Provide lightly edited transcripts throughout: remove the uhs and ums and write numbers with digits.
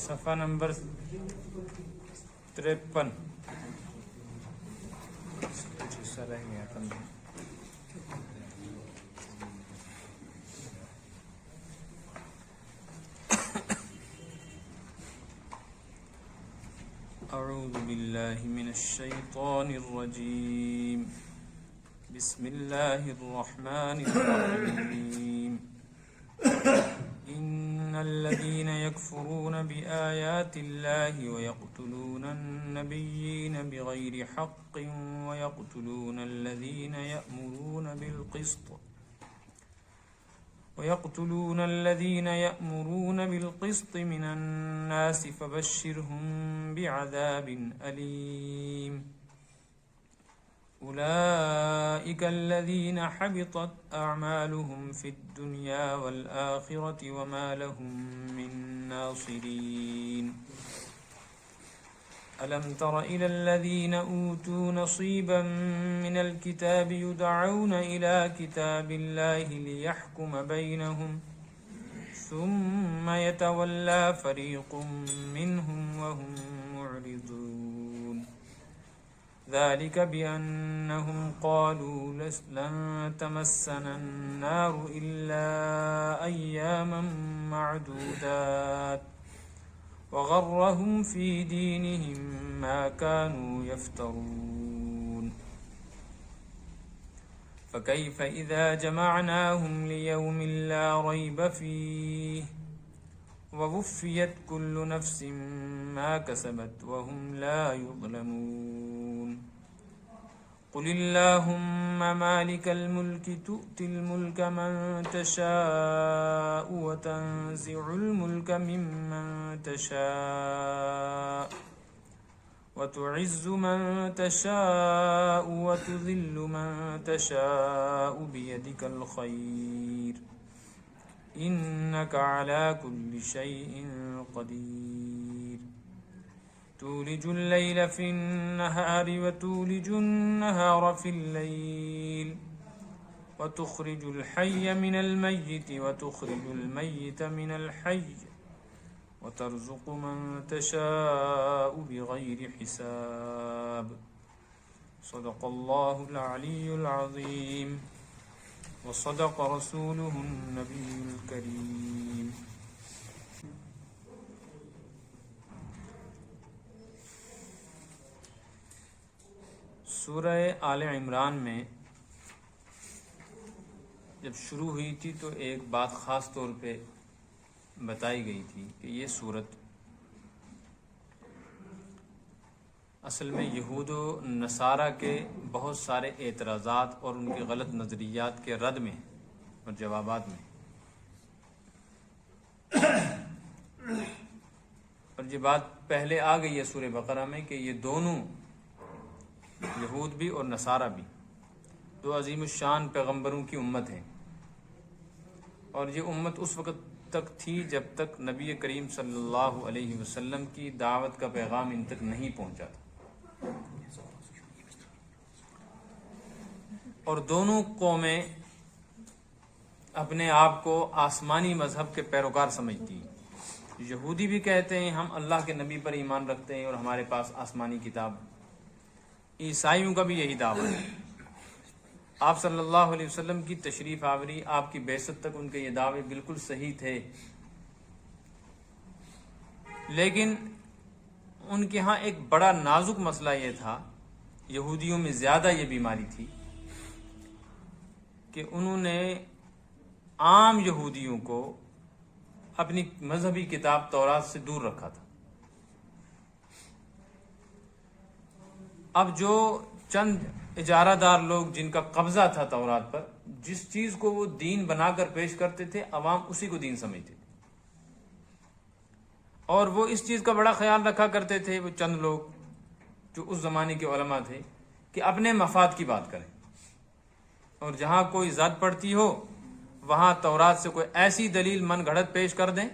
صفحہ نمبر 53 رہ گیا تھا. اعوذ باللہ من الشیطان الرجیم بسم اللہ الرحمن الرحیم ان الذين يكفرون بآيات الله ويقتلون النبيين بغير حق ويقتلون الذين يأمرون بالقسط من الناس فبشرهم بعذاب أليم أولئك الذين حبطت أعمالهم في الدنيا والآخرة وما لهم من ناصرين ألم تر إلى الذين أوتوا نصيبا من الكتاب يدعون إلى كتاب الله ليحكم بينهم ثم يتولى فريق منهم وهم معرضون ذلك بأنهم قالوا لن تمسنا النار إلا أياما معدودات وغرهم في دينهم ما كانوا يفترون فكيف إذا جمعناهم ليوم لا ريب فيه ووفيت كل نفس ما كسبت وهم لا يظلمون قل اللهم مالك الملك تؤتي الملك من تشاء وتنزع الملك ممن تشاء وتعز من تشاء وتذل من تشاء بيدك الخير إنك على كل شيء قدير تولج الليل في النهار وتولج النهار في الليل وتخرج الحي من الميت وتخرج الميت من الحي وترزق من تشاء بغير حساب صدق الله العلي العظيم وصدق رسوله النبي الكريم. سورہ آل عمران میں جب شروع ہوئی تھی تو ایک بات خاص طور پہ بتائی گئی تھی کہ یہ سورت اصل میں یہود و نصارہ کے بہت سارے اعتراضات اور ان کے غلط نظریات کے رد میں اور جوابات میں، اور یہ بات پہلے آ گئی ہے سورہ بقرہ میں کہ یہ دونوں یہود بھی اور نصارہ بھی دو عظیم الشان پیغمبروں کی امت ہیں، اور یہ امت اس وقت تک تھی جب تک نبی کریم صلی اللہ علیہ وسلم کی دعوت کا پیغام ان تک نہیں پہنچا تھا، اور دونوں قومیں اپنے آپ کو آسمانی مذہب کے پیروکار سمجھتی ہیں. یہودی بھی کہتے ہیں ہم اللہ کے نبی پر ایمان رکھتے ہیں اور ہمارے پاس آسمانی کتاب. عیسائیوں کا بھی یہی دعویٰ ہے. آپ صلی اللہ علیہ وسلم کی تشریف آوری، آپ کی بعثت تک ان کے یہ دعوے بالکل صحیح تھے، لیکن ان کے ہاں ایک بڑا نازک مسئلہ یہ تھا، یہودیوں میں زیادہ یہ بیماری تھی کہ انہوں نے عام یہودیوں کو اپنی مذہبی کتاب تورات سے دور رکھا تھا. اب جو چند اجارہ دار لوگ جن کا قبضہ تھا تورات پر، جس چیز کو وہ دین بنا کر پیش کرتے تھے عوام اسی کو دین سمجھتے تھے، اور وہ اس چیز کا بڑا خیال رکھا کرتے تھے وہ چند لوگ جو اس زمانے کے علماء تھے کہ اپنے مفاد کی بات کریں، اور جہاں کوئی زد پڑتی ہو وہاں تورات سے کوئی ایسی دلیل من گھڑت پیش کر دیں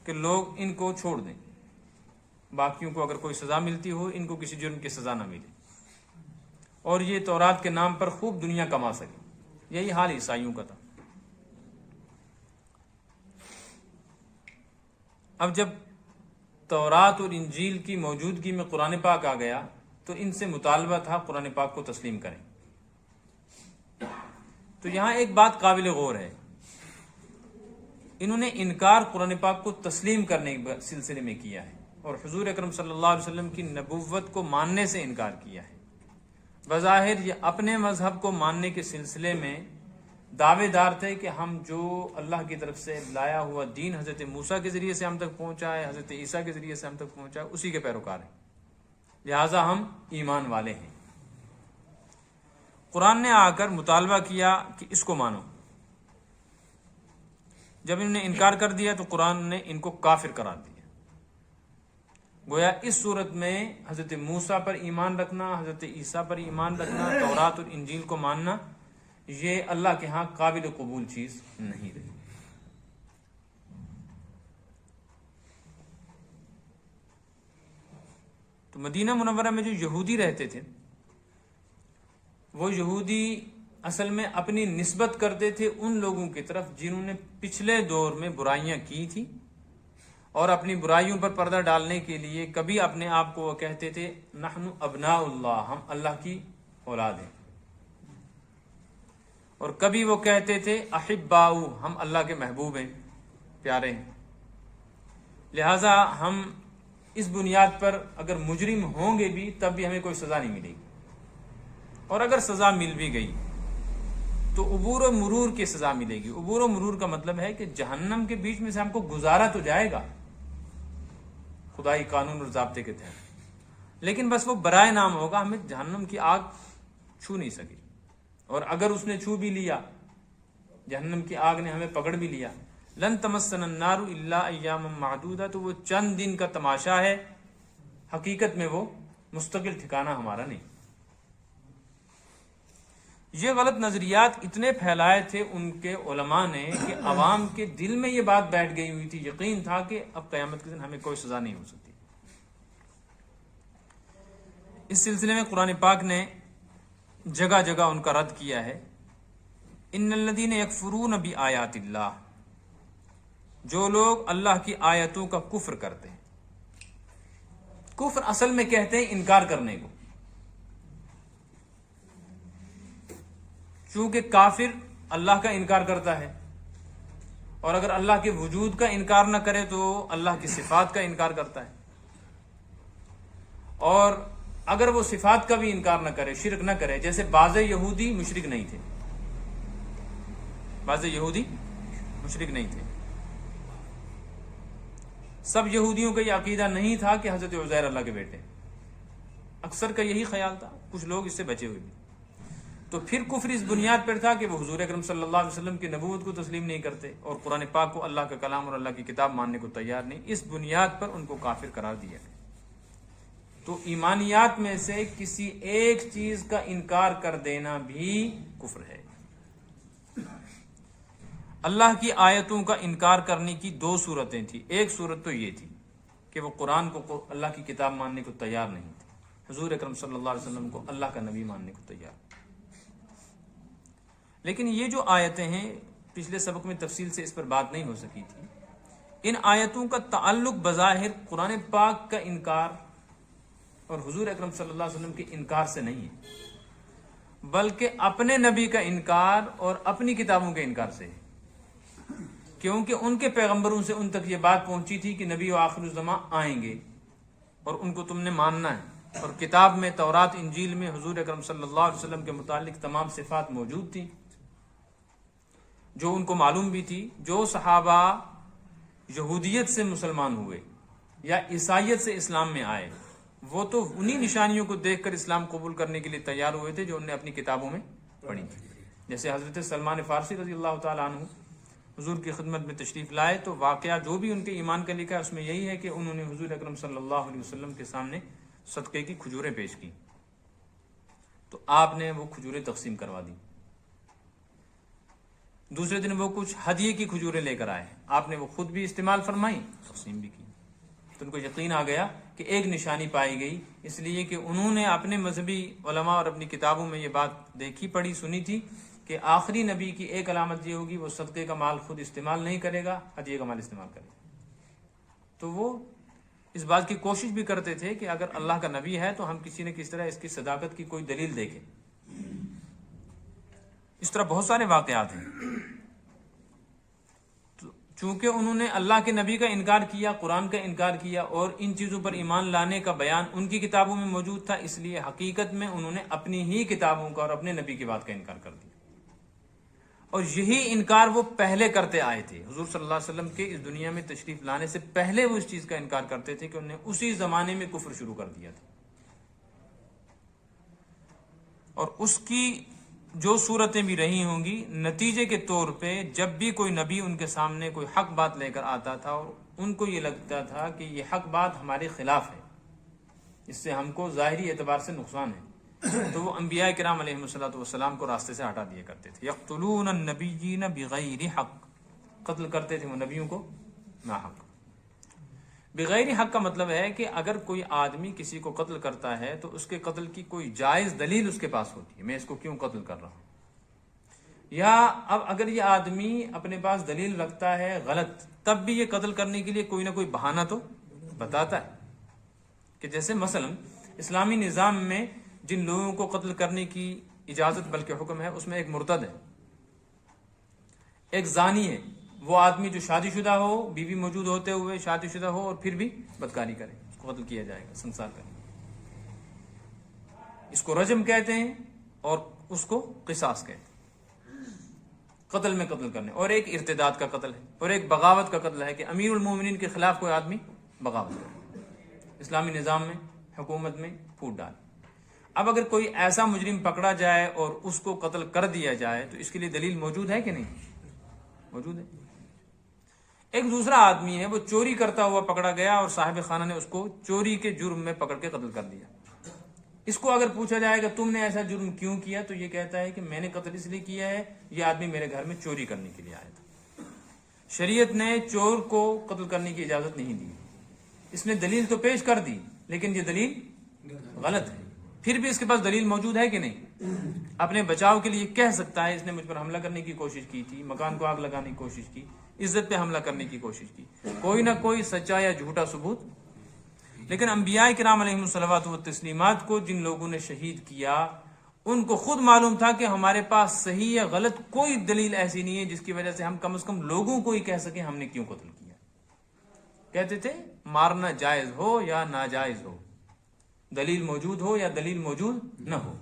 کہ لوگ ان کو چھوڑ دیں، باقیوں کو اگر کوئی سزا ملتی ہو ان کو کسی جرم کی سزا نہ ملے، اور یہ تورات کے نام پر خوب دنیا کما سکے۔ یہی حال عیسائیوں کا تھا۔ اب جب تورات اور انجیل کی موجودگی میں قرآن پاک آ گیا تو ان سے مطالبہ تھا قرآن پاک کو تسلیم کریں۔ تو یہاں ایک بات قابل غور ہے، انہوں نے انکار قرآن پاک کو تسلیم کرنے کے سلسلے میں کیا ہے، اور حضور اکرم صلی اللہ علیہ وسلم کی نبوت کو ماننے سے انکار کیا ہے۔ بظاہر یہ اپنے مذہب کو ماننے کے سلسلے میں دعوے دار تھے کہ ہم جو اللہ کی طرف سے لایا ہوا دین حضرت موسیٰ کے ذریعے سے ہم تک پہنچا ہے، حضرت عیسیٰ کے ذریعے سے ہم تک پہنچا ہے، اسی کے پیروکار ہیں، لہٰذا ہم ایمان والے ہیں۔ قرآن نے آ کر مطالبہ کیا کہ اس کو مانو۔ جب انہوں نے انکار کر دیا تو قرآن نے ان کو کافر قرار دیا۔ گویا اس صورت میں حضرت موسیٰ پر ایمان رکھنا، حضرت عیسیٰ پر ایمان رکھنا، تورات اور انجیل کو ماننا، یہ اللہ کے ہاں قابل قبول چیز نہیں رہی۔ تو مدینہ منورہ میں جو یہودی رہتے تھے، وہ یہودی اصل میں اپنی نسبت کرتے تھے ان لوگوں کی طرف جنہوں نے پچھلے دور میں برائیاں کی تھی، اور اپنی برائیوں پر پردہ ڈالنے کے لیے کبھی اپنے آپ کو وہ کہتے تھے نحن ابناء اللہ، ہم اللہ کی اولاد ہیں، اور کبھی وہ کہتے تھے احباء، ہم اللہ کے محبوب ہیں، پیارے ہیں، لہٰذا ہم اس بنیاد پر اگر مجرم ہوں گے بھی تب بھی ہمیں کوئی سزا نہیں ملے گی، اور اگر سزا مل بھی گئی تو عبور و مرور کی سزا ملے گی۔ عبور و مرور کا مطلب ہے کہ جہنم کے بیچ میں سے ہم کو گزارا تو جائے گا خدائی قانون اور ضابطے کے تحت، لیکن بس وہ برائے نام ہوگا، ہمیں جہنم کی آگ چھو نہیں سکے، اور اگر اس نے چھو بھی لیا، جہنم کی آگ نے ہمیں پکڑ بھی لیا، لن تمسنا النار الا ایاما معدودہ، تو وہ چند دن کا تماشا ہے، حقیقت میں وہ مستقل ٹھکانہ ہمارا نہیں۔ یہ غلط نظریات اتنے پھیلائے تھے ان کے علماء نے کہ عوام کے دل میں یہ بات بیٹھ گئی ہوئی تھی، یقین تھا کہ اب قیامت کے دن ہمیں کوئی سزا نہیں ہو سکتی۔ اس سلسلے میں قرآن پاک نے جگہ جگہ ان کا رد کیا ہے۔ ان الذین یکفرون بآیات اللہ، جو لوگ اللہ کی آیتوں کا کفر کرتے ہیں۔ کفر اصل میں کہتے ہیں انکار کرنے کو، چونکہ کافر اللہ کا انکار کرتا ہے، اور اگر اللہ کے وجود کا انکار نہ کرے تو اللہ کی صفات کا انکار کرتا ہے، اور اگر وہ صفات کا بھی انکار نہ کرے، شرک نہ کرے، جیسے بعض یہودی مشرک نہیں تھے، بعض یہودی مشرک نہیں تھے، سب یہودیوں کا یہ عقیدہ نہیں تھا کہ حضرت عزیر اللہ کے بیٹے، اکثر کا یہی خیال تھا، کچھ لوگ اس سے بچے ہوئے بھی۔ تو پھر کفر اس بنیاد پر تھا کہ وہ حضور اکرم صلی اللہ علیہ وسلم کی نبوت کو تسلیم نہیں کرتے، اور قرآن پاک کو اللہ کا کلام اور اللہ کی کتاب ماننے کو تیار نہیں، اس بنیاد پر ان کو کافر قرار دیا گیا۔ تو ایمانیات میں سے کسی ایک چیز کا انکار کر دینا بھی کفر ہے۔ اللہ کی آیتوں کا انکار کرنے کی دو صورتیں تھیں۔ ایک صورت تو یہ تھی کہ وہ قرآن کو اللہ کی کتاب ماننے کو تیار نہیں تھے، حضور اکرم صلی اللہ علیہ وسلم کو اللہ کا نبی ماننے کو تیار۔ لیکن یہ جو آیتیں ہیں، پچھلے سبق میں تفصیل سے اس پر بات نہیں ہو سکی تھی، ان آیتوں کا تعلق بظاہر قرآن پاک کا انکار اور حضور اکرم صلی اللہ علیہ وسلم کے انکار سے نہیں ہے، بلکہ اپنے نبی کا انکار اور اپنی کتابوں کے انکار سے ہے، کیونکہ ان کے پیغمبروں سے ان تک یہ بات پہنچی تھی کہ نبی و آخر الزماں آئیں گے اور ان کو تم نے ماننا ہے، اور کتاب میں تورات انجیل میں حضور اکرم صلی اللہ علیہ وسلم کے متعلق تمام صفات موجود تھیں جو ان کو معلوم بھی تھی۔ جو صحابہ یہودیت سے مسلمان ہوئے یا عیسائیت سے اسلام میں آئے، وہ تو انہی نشانیوں کو دیکھ کر اسلام قبول کرنے کے لیے تیار ہوئے تھے جو انہوں نے اپنی کتابوں میں پڑھی تھی۔ جیسے حضرت سلمان فارسی رضی اللہ تعالیٰ عنہ حضور کی خدمت میں تشریف لائے تو واقعہ جو بھی ان کے ایمان کا لکھا ہے اس میں یہی ہے کہ انہوں نے حضور اکرم صلی اللہ علیہ وسلم کے سامنے صدقے کی کھجوریں پیش کی، تو آپ نے وہ کھجوریں تقسیم کروا دی۔ دوسرے دن وہ کچھ ہدیے کی کھجوریں لے کر آئے، آپ نے وہ خود بھی استعمال فرمائی، تقسیم بھی کی، تو ان کو یقین آ گیا کہ ایک نشانی پائی گئی، اس لیے کہ انہوں نے اپنے مذہبی علماء اور اپنی کتابوں میں یہ بات دیکھی پڑھی سنی تھی کہ آخری نبی کی ایک علامت یہ ہوگی وہ صدقے کا مال خود استعمال نہیں کرے گا، ہدیے کا مال استعمال کرے گا۔ تو وہ اس بات کی کوشش بھی کرتے تھے کہ اگر اللہ کا نبی ہے تو ہم کسی نہ کسی طرح اس کی صداقت کی کوئی دلیل دیکھیں۔ اس طرح بہت سارے واقعات ہیں۔ چونکہ انہوں نے اللہ کے نبی کا انکار کیا، قرآن کا انکار کیا، اور ان چیزوں پر ایمان لانے کا بیان ان کی کتابوں میں موجود تھا، اس لیے حقیقت میں انہوں نے اپنی ہی کتابوں کا اور اپنے نبی کی بات کا انکار کر دیا، اور یہی انکار وہ پہلے کرتے آئے تھے۔ حضور صلی اللہ علیہ وسلم کے اس دنیا میں تشریف لانے سے پہلے وہ اس چیز کا انکار کرتے تھے کہ انہوں نے اسی زمانے میں کفر شروع کر دیا تھا، اور اس کی جو صورتیں بھی رہی ہوں گی، نتیجے کے طور پہ جب بھی کوئی نبی ان کے سامنے کوئی حق بات لے کر آتا تھا اور ان کو یہ لگتا تھا کہ یہ حق بات ہمارے خلاف ہے، اس سے ہم کو ظاہری اعتبار سے نقصان ہے، تو وہ انبیاء کرام علیہم الصلوۃ والسلام کو راستے سے ہٹا دیا کرتے تھے۔ یقتلون النبیین بغیر حق، قتل کرتے تھے وہ نبیوں کو ناحق۔ بغیر حق کا مطلب ہے کہ اگر کوئی آدمی کسی کو قتل کرتا ہے تو اس کے قتل کی کوئی جائز دلیل اس کے پاس ہوتی ہے، میں اس کو کیوں قتل کر رہا ہوں، یا اب اگر یہ آدمی اپنے پاس دلیل رکھتا ہے غلط، تب بھی یہ قتل کرنے کے لیے کوئی نہ کوئی بہانہ تو بتاتا ہے، کہ جیسے مثلا اسلامی نظام میں جن لوگوں کو قتل کرنے کی اجازت بلکہ حکم ہے، اس میں ایک مرتد ہے، ایک زانی ہے، وہ آدمی جو شادی شدہ ہو، بیوی موجود ہوتے ہوئے شادی شدہ ہو اور پھر بھی بدکاری کرے، اس کو قتل کیا جائے گا، سنسار کرے، اس کو رجم کہتے ہیں اور اس کو قصاص کہتے ہیں، قتل میں قتل کرنے۔ اور ایک ارتداد کا قتل ہے، اور ایک بغاوت کا قتل ہے کہ امیر المومنین کے خلاف کوئی آدمی بغاوت کرے، اسلامی نظام میں حکومت میں پھوٹ ڈالے۔ اب اگر کوئی ایسا مجرم پکڑا جائے اور اس کو قتل کر دیا جائے تو اس کے لیے دلیل موجود ہے کہ نہیں؟ موجود ہے۔ ایک دوسرا آدمی ہے، وہ چوری کرتا ہوا پکڑا گیا اور صاحب خانہ نے اس کو چوری کے جرم میں پکڑ کے قتل کر دیا۔ اس کو اگر پوچھا جائے کہ تم نے ایسا جرم کیوں کیا، تو یہ کہتا ہے کہ میں نے قتل اس لیے کیا ہے، یہ آدمی میرے گھر میں چوری کرنے کے لیے آیا تھا۔ شریعت نے چور کو قتل کرنے کی اجازت نہیں دی، اس نے دلیل تو پیش کر دی لیکن یہ دلیل غلط ہے، پھر بھی اس کے پاس دلیل موجود ہے کہ نہیں؟ اپنے بچاؤ کے لیے کہہ سکتا ہے اس نے مجھ پر حملہ کرنے کی کوشش کی تھی، مکان کو آگ لگانے کی کوشش کی، عزت پہ حملہ کرنے کی کوشش کی، کوئی نہ کوئی سچا یا جھوٹا ثبوت۔ لیکن انبیاء کرام علیہم الصلوات والتسلیمات کو جن لوگوں نے شہید کیا، ان کو خود معلوم تھا کہ ہمارے پاس صحیح یا غلط کوئی دلیل ایسی نہیں ہے جس کی وجہ سے ہم کم از کم لوگوں کو ہی کہہ سکیں ہم نے کیوں قتل کیا۔ کہتے تھے مارنا جائز ہو یا ناجائز ہو، دلیل موجود ہو یا دلیل موجود نہ ہو،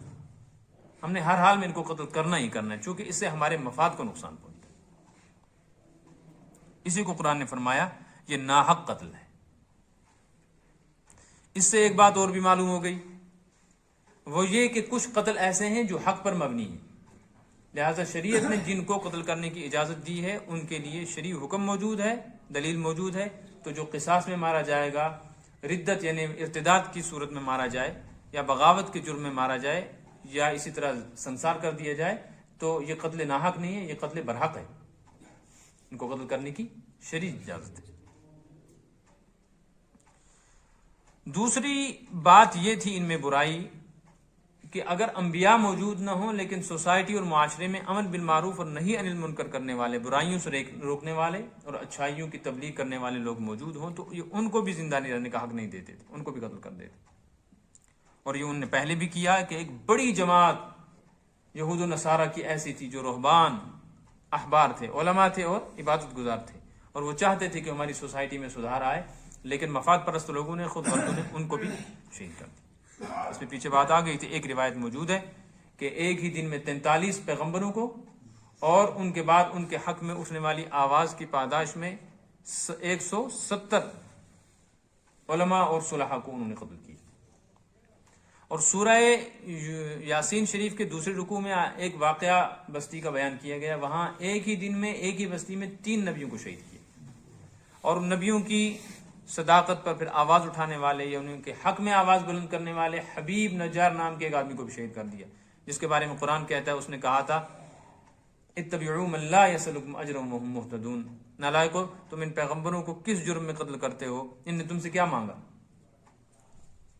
ہم نے ہر حال میں ان کو قتل کرنا ہی کرنا ہے، چونکہ اس سے ہمارے مفاد کو نقصان پہنچتا ہے۔ اسی کو قرآن نے فرمایا یہ ناحق قتل ہے۔ اس سے ایک بات اور بھی معلوم ہو گئی، وہ یہ کہ کچھ قتل ایسے ہیں جو حق پر مبنی ہیں، لہذا شریعت نے جن کو قتل کرنے کی اجازت دی ہے ان کے لیے شرعی حکم موجود ہے، دلیل موجود ہے، تو جو قصاص میں مارا جائے گا، ردت یعنی ارتداد کی صورت میں مارا جائے، یا بغاوت کے جرم میں مارا جائے، یا اسی طرح سنسار کر دیا جائے، تو یہ قتل ناحق نہیں ہے، یہ قتل برحق ہے، ان کو قتل کرنے کی شرعی اجازت ہے۔ دوسری بات یہ تھی ان میں برائی کہ اگر انبیاء موجود نہ ہوں لیکن سوسائٹی اور معاشرے میں امر بالمعروف اور نہی عن المنکر کرنے والے، برائیوں سے روکنے والے اور اچھائیوں کی تبلیغ کرنے والے لوگ موجود ہوں تو یہ ان کو بھی زندہ نہیں رہنے کا حق نہیں دیتے تھے، ان کو بھی قتل کر دیتے۔ اور یہ انہوں نے پہلے بھی کیا کہ ایک بڑی جماعت یہود و نصارہ کی ایسی تھی جو رہبان احبار تھے، علماء تھے اور عبادت گزار تھے، اور وہ چاہتے تھے کہ ہماری سوسائٹی میں سدھار آئے، لیکن مفاد پرست لوگوں نے خود غرضوں نے ان کو بھی شہید کر دیا۔ اس میں پیچھے بات آ گئی تھی، ایک روایت موجود ہے کہ ایک ہی دن میں 43 پیغمبروں کو اور ان کے بعد ان کے حق میں اٹھنے والی آواز کی پاداش میں 170 علماء اور صلحاء کو انہوں نے قتل کیا۔ اور سورہ یاسین شریف کے دوسرے رکوع میں ایک واقعہ بستی کا بیان کیا گیا، وہاں ایک ہی دن میں ایک ہی بستی میں 3 نبیوں کو شہید کیا، اور ان نبیوں کی صداقت پر پھر آواز اٹھانے والے یا ان کے حق میں آواز بلند کرنے والے حبیب نجار نام کے ایک آدمی کو بھی شہید کر دیا، جس کے بارے میں قرآن کہتا ہے اس نے کہا تھا اتبعوا من لا يسألكم اجرا وهم مهتدون، نالائکو تم ان پیغمبروں کو کس جرم میں قتل کرتے ہو، ان نے تم سے کیا مانگا؟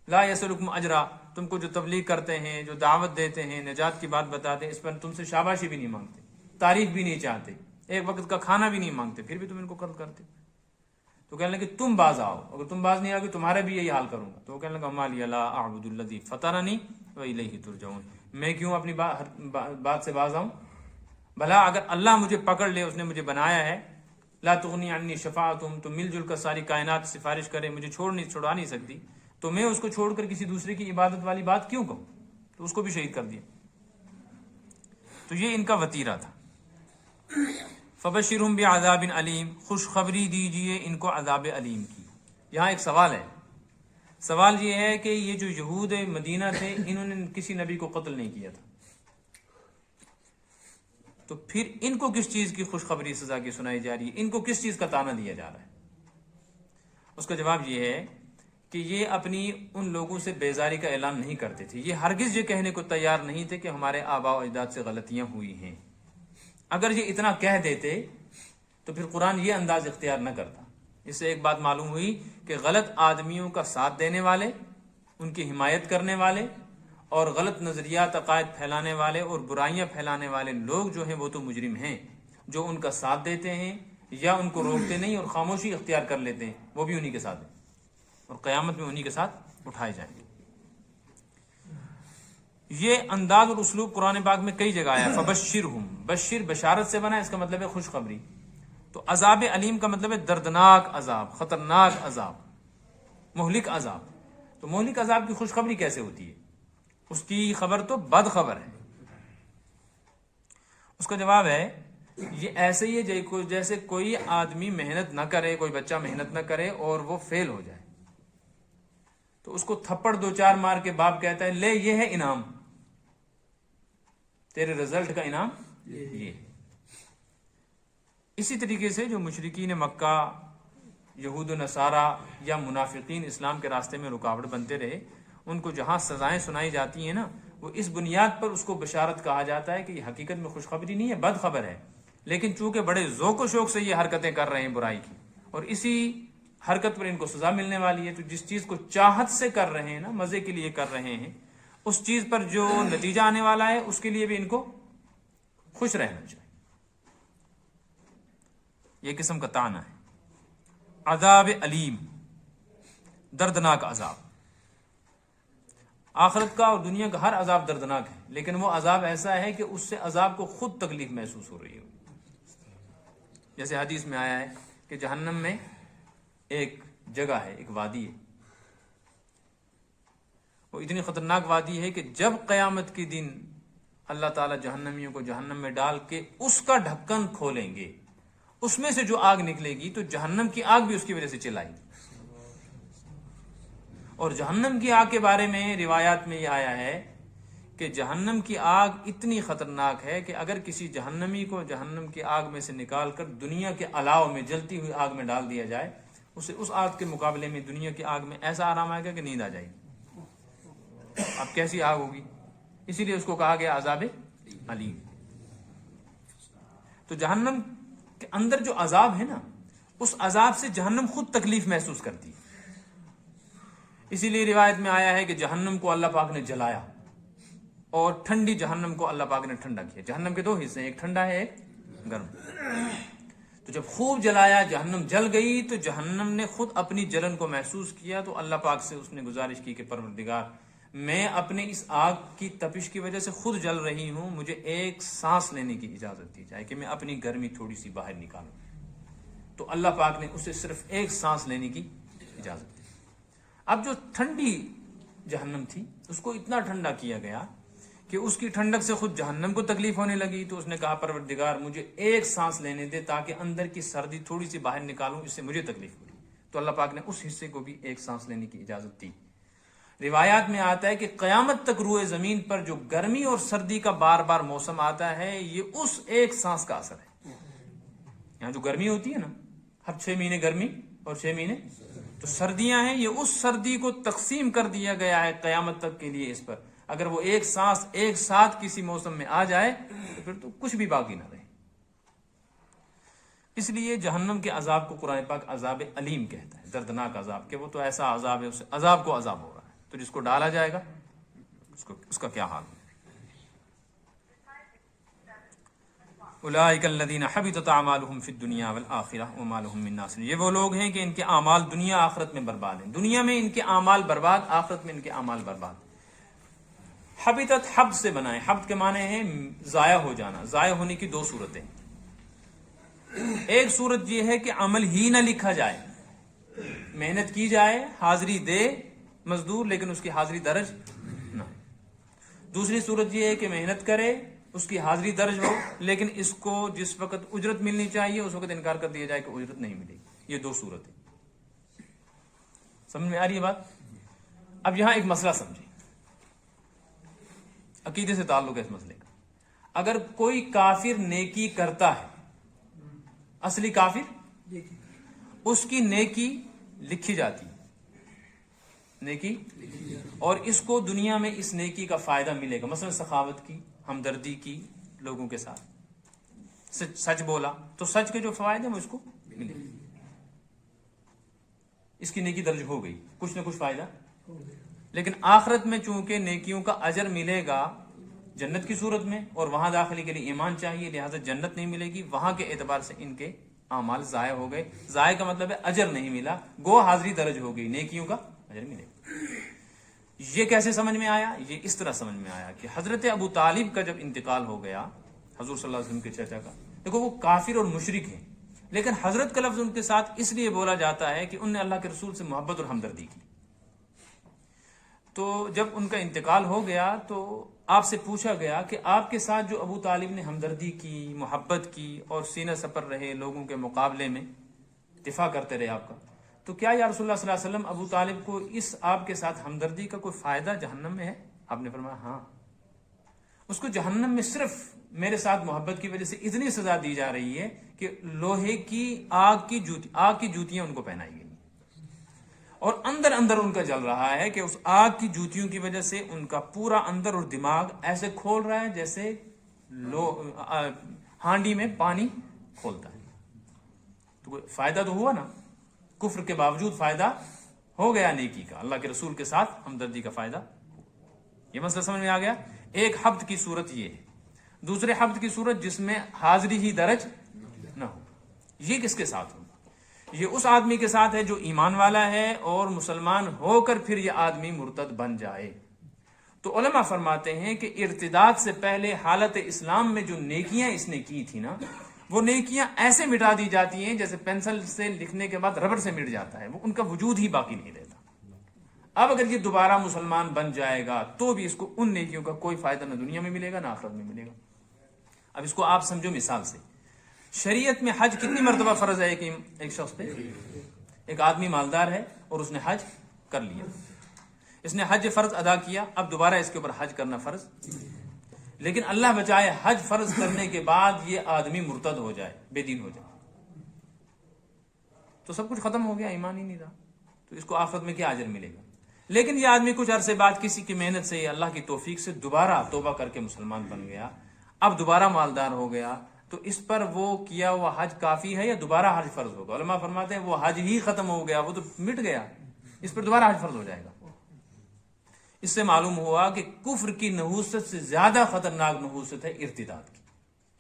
لا يسألكم اجرا، تم کو جو تبلیغ کرتے ہیں، جو دعوت دیتے ہیں، نجات کی بات بتاتے ہیں، اس پر تم سے شاباشی بھی نہیں مانگتے، تعریف بھی نہیں چاہتے، ایک وقت کا کھانا بھی نہیں مانگتے، پھر بھی تم ان کو قتل کرتے۔ تو کہنے لگے تم باز آؤ، اگر تم باز نہیں آؤ گے تمہارا بھی یہی حال کروں گا۔ تو وہ کہنے لگا ما لی لا اعبد الذی فطرنی والیہ ترجعون، میں کیوں اپنی بات سے باز آؤں؟ بھلا اگر اللہ مجھے پکڑ لے، اس نے مجھے بنایا ہے، لا تغنی عنی شفاعتہم، تو مل جل کر ساری کائنات سفارش کرے، مجھے چھڑا نہیں سکتی، تو میں اس کو چھوڑ کر کسی دوسرے کی عبادت والی بات کیوں کہوں؟ تو اس کو بھی شہید کر دیا۔ تو یہ ان کا وتیرہ تھا۔ فبشرہم بعذاب علیم، خوشخبری دیجئے ان کو عذاب علیم کی۔ یہاں ایک سوال ہے، سوال یہ ہے کہ یہ جو یہود مدینہ تھے، انہوں نے کسی نبی کو قتل نہیں کیا تھا، تو پھر ان کو کس چیز کی خوشخبری سزا کی سنائی جا رہی ہے؟ ان کو کس چیز کا طعنہ دیا جا رہا ہے؟ اس کا جواب یہ ہے کہ یہ اپنی ان لوگوں سے بیزاری کا اعلان نہیں کرتے تھے، یہ ہرگز یہ کہنے کو تیار نہیں تھے کہ ہمارے آباء و اجداد سے غلطیاں ہوئی ہیں۔ اگر یہ اتنا کہہ دیتے تو پھر قرآن یہ انداز اختیار نہ کرتا۔ اس سے ایک بات معلوم ہوئی کہ غلط آدمیوں کا ساتھ دینے والے، ان کی حمایت کرنے والے اور غلط نظریات عقائد پھیلانے والے اور برائیاں پھیلانے والے لوگ جو ہیں وہ تو مجرم ہیں، جو ان کا ساتھ دیتے ہیں یا ان کو روکتے نہیں اور خاموشی اختیار کر لیتے ہیں، وہ بھی انہی کے ساتھ ہیں اور قیامت میں انہی کے ساتھ اٹھائے جائیں گے۔ یہ انداز اور اسلوب قرآن پاک میں کئی جگہ آیا ہے۔ فبشرہم، بشر بشارت سے بنا، اس کا مطلب ہے خوشخبری۔ تو عذاب علیم کا مطلب ہے دردناک عذاب، خطرناک عذاب، مہلک عذاب۔ تو مہلک عذاب کی خوشخبری کیسے ہوتی ہے؟ اس کی خبر تو بد خبر ہے۔ اس کا جواب ہے یہ ایسے ہی ہے جیسے کوئی آدمی محنت نہ کرے، کوئی بچہ محنت نہ کرے اور وہ فیل ہو جائے، تو اس کو تھپڑ دو چار مار کے باپ کہتا ہے لے یہ ہے انعام، تیرے رزلٹ کا انعام یہ۔ اسی طریقے سے جو مشرکین مکہ، یہود و نصارہ یا منافقین اسلام کے راستے میں رکاوٹ بنتے رہے، ان کو جہاں سزائیں سنائی جاتی ہیں نا، وہ اس بنیاد پر اس کو بشارت کہا جاتا ہے کہ یہ حقیقت میں خوشخبری نہیں ہے، بد خبر ہے، لیکن چونکہ بڑے ذوق و شوق سے یہ حرکتیں کر رہے ہیں برائی کی، اور اسی حرکت پر ان کو سزا ملنے والی ہے، تو جس چیز کو چاہت سے کر رہے ہیں نا، مزے کے لیے کر رہے ہیں، اس چیز پر جو نتیجہ آنے والا ہے اس کے لیے بھی ان کو خوش رہنا چاہیے۔ یہ قسم کا طعنہ ہے۔ عذاب علیم، دردناک عذاب۔ آخرت کا اور دنیا کا ہر عذاب دردناک ہے، لیکن وہ عذاب ایسا ہے کہ اس سے عذاب کو خود تکلیف محسوس ہو رہی ہو۔ جیسے حدیث میں آیا ہے کہ جہنم میں ایک جگہ ہے، ایک وادی ہے، وہ اتنی خطرناک وادی ہے کہ جب قیامت کے دن اللہ تعالیٰ جہنمیوں کو جہنم میں ڈال کے اس کا ڈھکن کھولیں گے، اس میں سے جو آگ نکلے گی تو جہنم کی آگ بھی اس کی وجہ سے چلائے گی۔ اور جہنم کی آگ کے بارے میں روایات میں یہ آیا ہے کہ جہنم کی آگ اتنی خطرناک ہے کہ اگر کسی جہنمی کو جہنم کی آگ میں سے نکال کر دنیا کے علاوہ میں جلتی ہوئی آگ میں ڈال دیا جائے، اسے اس آگ کے مقابلے میں دنیا کی آگ میں ایسا آرام آئے گا کہ نیند آ جائے گی۔ اب کیسی آگ ہوگی؟ اسی لیے اس کو کہا گیا عذاب علیم۔ تو جہنم کے اندر جو عذاب ہے نا، اس عذاب سے جہنم خود تکلیف محسوس کرتی ہے۔ اسی لیے روایت میں آیا ہے کہ جہنم کو اللہ پاک نے جلایا اور ٹھنڈی جہنم کو اللہ پاک نے ٹھنڈا کیا۔ جہنم کے دو حصے ہیں، ایک ٹھنڈا ہے ایک گرم۔ تو جب خوب جلایا، جہنم جل گئی، تو جہنم نے خود اپنی جلن کو محسوس کیا، تو اللہ پاک سے اس نے گزارش کی کہ پروردگار، میں اپنے اس آگ کی تپش کی وجہ سے خود جل رہی ہوں، مجھے ایک سانس لینے کی اجازت دی جائے کہ میں اپنی گرمی تھوڑی سی باہر نکالوں۔ تو اللہ پاک نے اسے صرف ایک سانس لینے کی اجازت دی۔ اب جو ٹھنڈی جہنم تھی اس کو اتنا ٹھنڈا کیا گیا کہ اس کی ٹھنڈک سے خود جہنم کو تکلیف ہونے لگی، تو اس نے کہا پروردگار مجھے ایک سانس لینے دے تاکہ اندر کی سردی تھوڑی سی باہر نکالوں، اس سے مجھے تکلیف ہوئی۔ تو اللہ پاک نے اس حصے کو بھی ایک سانس لینے کی اجازت دی۔ روایات میں آتا ہے کہ قیامت تک روئے زمین پر جو گرمی اور سردی کا بار بار موسم آتا ہے، یہ اس ایک سانس کا اثر ہے۔ یہاں جو گرمی ہوتی ہے نا، ہر 6 مہینے گرمی اور 6 مہینے تو سردیاں ہیں، یہ اس سردی کو تقسیم کر دیا گیا ہے قیامت تک کے لیے اس پر۔ اگر وہ ایک سانس ایک ساتھ کسی موسم میں آ جائے تو پھر تو کچھ بھی باقی نہ رہے۔ اس لیے جہنم کے عذاب کو قرآن پاک عذاب علیم کہتا ہے، دردناک عذاب، کہ وہ تو ایسا عذاب ہے، اس عذاب کو عذاب ہو رہا ہے، تو جس کو ڈالا جائے گا اس کا کیا حال ہے۔ اولئک الذین حبطت اعمالهم فی الدنیا والآخرہ وما لهم من ناصرین، یہ وہ لوگ ہیں کہ ان کے اعمال دنیا آخرت میں برباد ہیں، دنیا میں ان کے اعمال برباد، آخرت میں ان کے اعمال برباد۔ حبطت حبط سے بنائے، حبط کے معنی ہیں ضائع ہو جانا، ضائع ہونے کی دو صورتیں، ایک صورت یہ ہے کہ عمل ہی نہ لکھا جائے، محنت کی جائے، حاضری دے مزدور لیکن اس کی حاضری درج نہ، دوسری صورت یہ ہے کہ محنت کرے، اس کی حاضری درج ہو لیکن اس کو جس وقت اجرت ملنی چاہیے اس وقت انکار کر دیا جائے کہ اجرت نہیں ملے گی۔ یہ دو صورتیں سمجھ میں آ رہی ہے بات؟ اب یہاں ایک مسئلہ سمجھیں، عقیدے سے تعلق ہے اس مسئلے کا۔ اگر کوئی کافر نیکی کرتا ہے، اصلی کافر، اس کی نیکی لکھی جاتی، نیکی، اور اس کو دنیا میں اس نیکی کا فائدہ ملے گا، مثلا سخاوت کی، ہمدردی کی لوگوں کے ساتھ، سچ بولا تو سچ کے جو فوائد ہیں وہ اس کو ملے گے، اس کی نیکی درج ہو گئی، کچھ نہ کچھ فائدہ۔ لیکن آخرت میں چونکہ نیکیوں کا اجر ملے گا جنت کی صورت میں، اور وہاں داخلے کے لیے ایمان چاہیے، لہٰذا جنت نہیں ملے گی، وہاں کے اعتبار سے ان کے اعمال ضائع ہو گئے، ضائع کا مطلب ہے اجر نہیں ملا، گو حاضری درج ہو گئی، نیکیوں کا اجر ملے گا۔ یہ کیسے سمجھ میں آیا؟ یہ اس طرح سمجھ میں آیا کہ حضرت ابو طالب کا جب انتقال ہو گیا، حضور صلی اللہ علیہ وسلم کے چچا کا، دیکھو وہ کافر اور مشرک ہیں، لیکن حضرت کا لفظ ان کے ساتھ اس لیے بولا جاتا ہے کہ ان نے اللہ کے رسول سے محبت اور ہمدردی کی۔ تو جب ان کا انتقال ہو گیا تو آپ سے پوچھا گیا کہ آپ کے ساتھ جو ابو طالب نے ہمدردی کی، محبت کی اور سینہ سپر رہے، لوگوں کے مقابلے میں دفاع کرتے رہے آپ کا، تو کیا یا رسول اللہ صلی اللہ علیہ وسلم ابو طالب کو اس آپ کے ساتھ ہمدردی کا کوئی فائدہ جہنم میں ہے؟ آپ نے فرمایا ہاں، اس کو جہنم میں صرف میرے ساتھ محبت کی وجہ سے اتنی سزا دی جا رہی ہے کہ لوہے کی آگ کی جوتیاں ان کو پہنائی گئی، اور اندر اندر ان کا جل رہا ہے کہ اس آگ کی جوتیوں کی وجہ سے ان کا پورا اندر اور دماغ ایسے کھول رہا ہے جیسے ہانڈی میں پانی کھولتا ہے۔ تو کوئی فائدہ تو ہوا نا، کفر کے باوجود فائدہ ہو گیا نیکی کا، اللہ کے رسول کے ساتھ ہمدردی کا فائدہ۔ یہ مسئلہ سمجھ میں آ گیا؟ ایک حبط کی صورت یہ ہے، دوسرے حبط کی صورت جس میں حاضری ہی درج نہ ہو، یہ کس کے ساتھ ہو؟ یہ اس آدمی کے ساتھ ہے جو ایمان والا ہے اور مسلمان ہو کر پھر یہ آدمی مرتد بن جائے۔ تو علماء فرماتے ہیں کہ ارتداد سے پہلے حالت اسلام میں جو نیکیاں اس نے کی تھی نا، وہ نیکیاں ایسے مٹا دی جاتی ہیں جیسے پینسل سے لکھنے کے بعد ربڑ سے مٹ جاتا ہے، وہ ان کا وجود ہی باقی نہیں رہتا۔ اب اگر یہ دوبارہ مسلمان بن جائے گا تو بھی اس کو ان نیکیوں کا کوئی فائدہ نہ دنیا میں ملے گا نہ آخرت میں ملے گا۔ اب اس کو آپ سمجھو مثال سے، شریعت میں حج کتنی مرتبہ فرض ہے ایک شخص پہ؟ ایک آدمی مالدار ہے اور اس نے حج کر لیا، اس نے حج فرض ادا کیا، اب دوبارہ اس کے اوپر حج کرنا فرض، لیکن اللہ بچائے حج فرض کرنے کے بعد یہ آدمی مرتد ہو جائے، بے دین ہو جائے، تو سب کچھ ختم ہو گیا، ایمان ہی نہیں رہا، تو اس کو آخرت میں کیا اجر ملے گا؟ لیکن یہ آدمی کچھ عرصے بعد کسی کی محنت سے، اللہ کی توفیق سے دوبارہ توبہ کر کے مسلمان بن گیا، اب دوبارہ مالدار ہو گیا، تو اس پر وہ کیا ہوا حج کافی ہے یا دوبارہ حج فرض ہوگا؟ علماء فرماتے ہیں وہ حج ہی ختم ہو گیا، وہ تو مٹ گیا، اس پر دوبارہ حج فرض ہو جائے گا۔ اس سے معلوم ہوا کہ کفر کی نحوست سے زیادہ خطرناک نحوست ہے ارتداد کی۔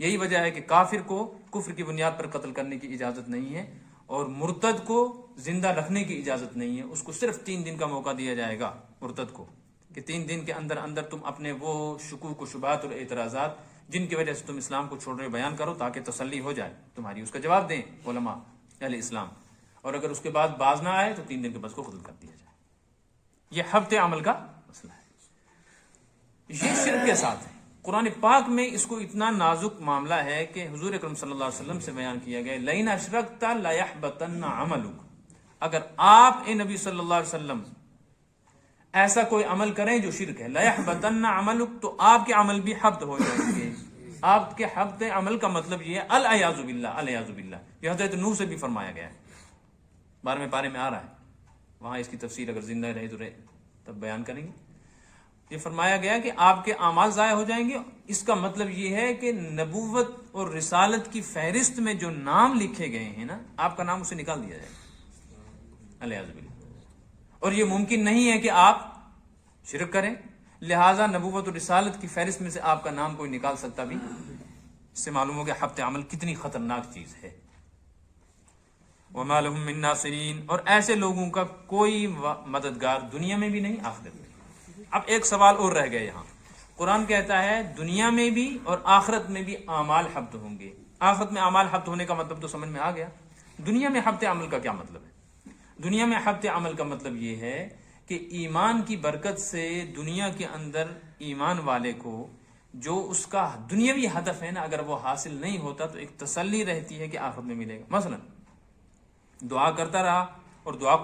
یہی وجہ ہے کہ کافر کو کفر کی بنیاد پر قتل کرنے کی اجازت نہیں ہے، اور مرتد کو زندہ رکھنے کی اجازت نہیں ہے، اس کو صرف 3 دن کا موقع دیا جائے گا مرتد کو، کہ 3 دن کے اندر اندر تم اپنے وہ شکوک و شبہات اور اعتراضات جن کی وجہ سے تم اسلام کو چھوڑ رہے بیان کرو، تاکہ تسلی ہو جائے تمہاری، اس کا جواب دیں علماء اہل اسلام، اور اگر اس کے بعد باز نہ آئے تو 3 دن کے بعد کو قتل کر دیا جائے۔ یہ حبط عمل کا مسئلہ ہے، یہ شرک کے ساتھ ہے۔ قرآن پاک میں اس کو اتنا نازک معاملہ ہے کہ حضور اکرم صلی اللہ علیہ وسلم سے بیان کیا گیا، لئن اشرکت لیحبطن عملک، اگر آپ اے نبی صلی اللہ علیہ وسلم ایسا کوئی عمل کریں جو شرک ہے، لیحبطن عملک، تو آپ کے عمل بھی حبط ہو جائیں گے۔ آپ کے حبط عمل کا مطلب یہ ہے العیاذ باللہ، العیاذ باللہ، یہ حضرت نوح سے بھی فرمایا گیا ہے، 12ویں پارے میں آ رہا ہے، وہاں اس کی تفسیر اگر زندہ رہے تو تب بیان کریں گے۔ یہ فرمایا گیا کہ آپ کے اعمال ضائع ہو جائیں گے، اس کا مطلب یہ ہے کہ نبوت اور رسالت کی فہرست میں جو نام لکھے گئے ہیں نا، آپ کا نام اسے نکال دیا جائے گا، علیہ باللہ۔ اور یہ ممکن نہیں ہے کہ آپ شرک کریں، لہٰذا نبوت اور رسالت کی فہرست میں سے آپ کا نام کوئی نکال سکتا بھی۔ اس سے معلوم ہو کہ حبط عمل کتنی خطرناک چیز ہے۔ وما لهم من ناصرین، اور ایسے لوگوں کا کوئی مددگار دنیا میں بھی نہیں، آخرت میں۔ اب ایک سوال اور رہ گیا یہاں، قرآن کہتا ہے دنیا میں بھی اور آخرت میں بھی اعمال حبط ہوں گے۔ آخرت میں اعمال حبط ہونے کا مطلب تو سمجھ میں آ گیا، دنیا میں حبط عمل کا کیا مطلب ہے؟ دنیا میں حبط عمل کا مطلب یہ ہے کہ ایمان کی برکت سے دنیا کے اندر ایمان والے کو جو اس کا دنیاوی ہدف ہے نا، اگر وہ حاصل نہیں ہوتا تو ایک تسلی رہتی ہے کہ آخرت میں ملے گا۔ مثلا دعا کرتا رہا اور دعا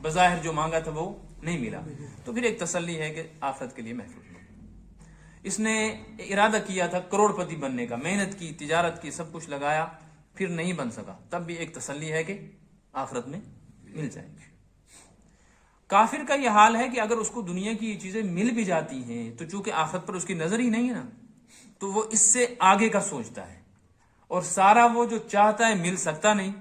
بظاہر جو مانگا تھا وہ نہیں ملا، تو پھر ایک تسلی ہے کہ آخرت کے لیے محفوظ ہو۔ اس نے ارادہ کیا تھا کروڑ پتی بننے کا، محنت کی، تجارت کی، سب کچھ لگایا، پھر نہیں بن سکا، تب بھی ایک تسلی ہے کہ آخرت میں مل جائے گی۔ کافر کا یہ حال ہے کہ اگر اس کو دنیا کی یہ چیزیں مل بھی جاتی ہیں تو چونکہ آخرت پر اس کی نظر ہی نہیں ہے نا، تو وہ اس سے آگے کا سوچتا ہے، اور سارا وہ جو چاہتا ہے مل سکتا نہیں،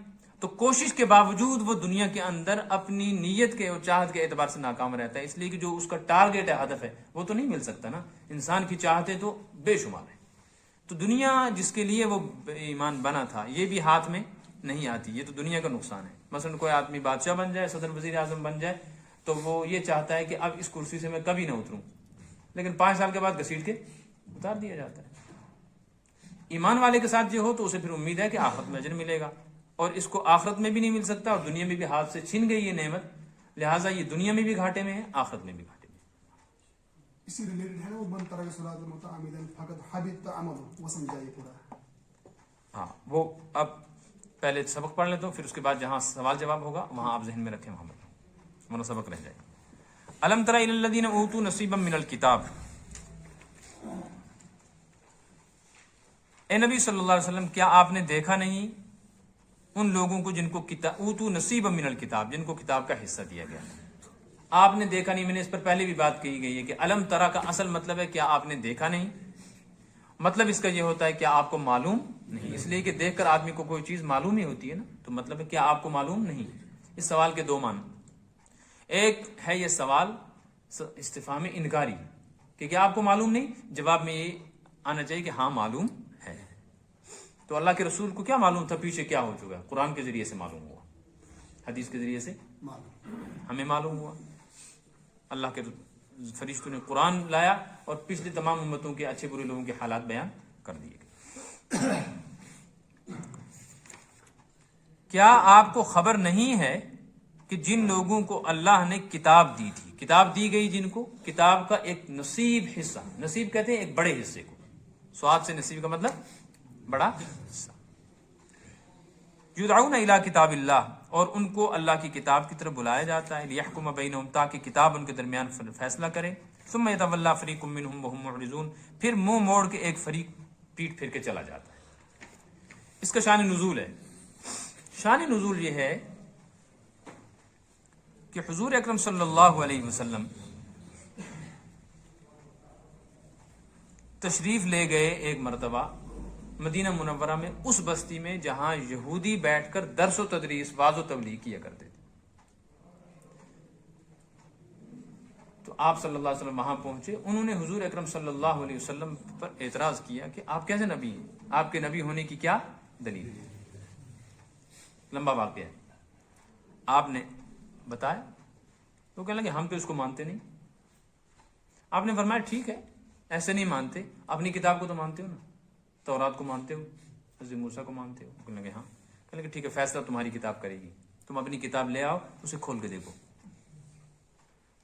تو کوشش کے باوجود وہ دنیا کے اندر اپنی نیت کے اور چاہت کے اعتبار سے ناکام رہتا ہے، اس لیے کہ جو اس کا ٹارگیٹ ہے، ہدف ہے، وہ تو نہیں مل سکتا نا۔ انسان کی چاہتیں تو بے شمار ہیں، تو دنیا جس کے لیے وہ ایمان بنا تھا یہ بھی ہاتھ میں نہیں آتی، یہ تو دنیا کا نقصان ہے۔ مثلا کوئی آدمی بادشاہ بن جائے، صدر وزیر اعظم بن جائے، تو وہ یہ چاہتا ہے کہ اب اس کرسی سے میں کبھی نہ اتروں، لیکن 5 سال کے بعد گھسیٹ کے اتار دیا جاتا ہے۔ ایمان والے کے ساتھ یہ ہو تو اسے پھر امید ہے کہ آخرت میں اجر ملے گا، اور اس کو آخرت میں بھی نہیں مل سکتا اور دنیا میں بھی ہاتھ سے چھن گئی یہ نعمت، لہٰذا یہ دنیا میں بھی گھاٹے میں ہے، آخرت میں بھی گھاٹے میں ہے۔ اسی ریلیٹڈ ہے نا وہ من ترک صلاۃ متعمدا فقد حبط عمله، وہ سمجھائیے پورا۔ ہاں وہ اب پہلے سبق پڑھ لیتا ہوں، پھر اس کے بعد جہاں سوال جواب ہوگا وہاں آپ ذہن میں رکھیں، وہاں سبق رہ جائے گا۔ الم تر الی الذین اوتوا نصیبا من الکتاب، اے نبی صلی اللہ علیہ وسلم کیا آپ نے دیکھا نہیں ان لوگوں کو جن کو اوتوا نصیبا من الکتاب، جن کو کتاب کا حصہ دیا گیا؟ آپ نے دیکھا نہیں، میں نے اس پر پہلے بھی بات کہی گئی ہے کہ الم ترا کا اصل مطلب ہے کیا آپ نے دیکھا نہیں، مطلب اس کا یہ ہوتا ہے کیا آپ کو معلوم نہیں، اس لیے کہ دیکھ کر آدمی کو کوئی چیز معلوم ہی ہوتی ہے نا، تو مطلب ہے کیا آپ کو معلوم نہیں۔ اس سوال کے 2 معنی، ایک ہے یہ سوال استفہام انکاری کہ کیا آپ کو معلوم نہیں، جواب میں یہ آنا چاہیے کہ ہاں معلوم ہے۔ تو اللہ کے رسول کو کیا معلوم تھا پیچھے کیا ہو چکا ہے؟ قرآن کے ذریعے سے معلوم ہوا، حدیث کے ذریعے سے ہمیں معلوم ہوا، اللہ کے فرشتوں نے قرآن لایا اور پچھلی تمام امتوں کے اچھے برے لوگوں کے حالات بیان کر دیے گئے۔ کیا آپ کو خبر نہیں ہے کہ جن لوگوں کو اللہ نے کتاب دی تھی، کتاب دی گئی جن کو، کتاب کا ایک نصیب حصہ، نصیب کہتے ہیں ایک بڑے حصے کو، سواد سے نصیب کا مطلب بڑا حصہ، یدعون الی کتاب اللہ، اور ان کو اللہ کی کتاب کی طرف بلایا جاتا ہے، لیحکم بینہم، تاکہ کتاب ان کے درمیان فیصلہ کرے، ثم یتولی فریق منہم وہم معرضون، پھر منہ موڑ کے ایک فریق پیٹ پھر کے چلا جاتا ہے۔ اس کا شان نزول ہے، شان نزول یہ ہے کہ حضور اکرم صلی اللہ علیہ وسلم تشریف لے گئے ایک مرتبہ مدینہ منورہ میں، اس بستی میں جہاں یہودی بیٹھ کر درس و تدریس، واعظ و تبلیغ کیا کرتے تھے۔ تو آپ صلی اللہ علیہ وسلم وہاں پہنچے، انہوں نے حضور اکرم صلی اللہ علیہ وسلم پر اعتراض کیا کہ آپ کیسے نبی ہیں، آپ کے نبی ہونے کی کیا دلیل ہے؟ لمبا واقعہ ہے، آپ نے بتایا، تو کہنے لگے ہم تو اس کو مانتے نہیں۔ آپ نے فرمایا ٹھیک ہے، ایسے نہیں مانتے، اپنی کتاب کو تو مانتے ہو نا، تورات کو مانتے ہو، حضرت موسیٰ کو مانتے ہو؟ کہنے لگے ہاں۔ کہنے لگے ٹھیک ہے، فیصلہ تمہاری کتاب کرے گی، تم اپنی کتاب لے آؤ، اسے کھول کے دیکھو۔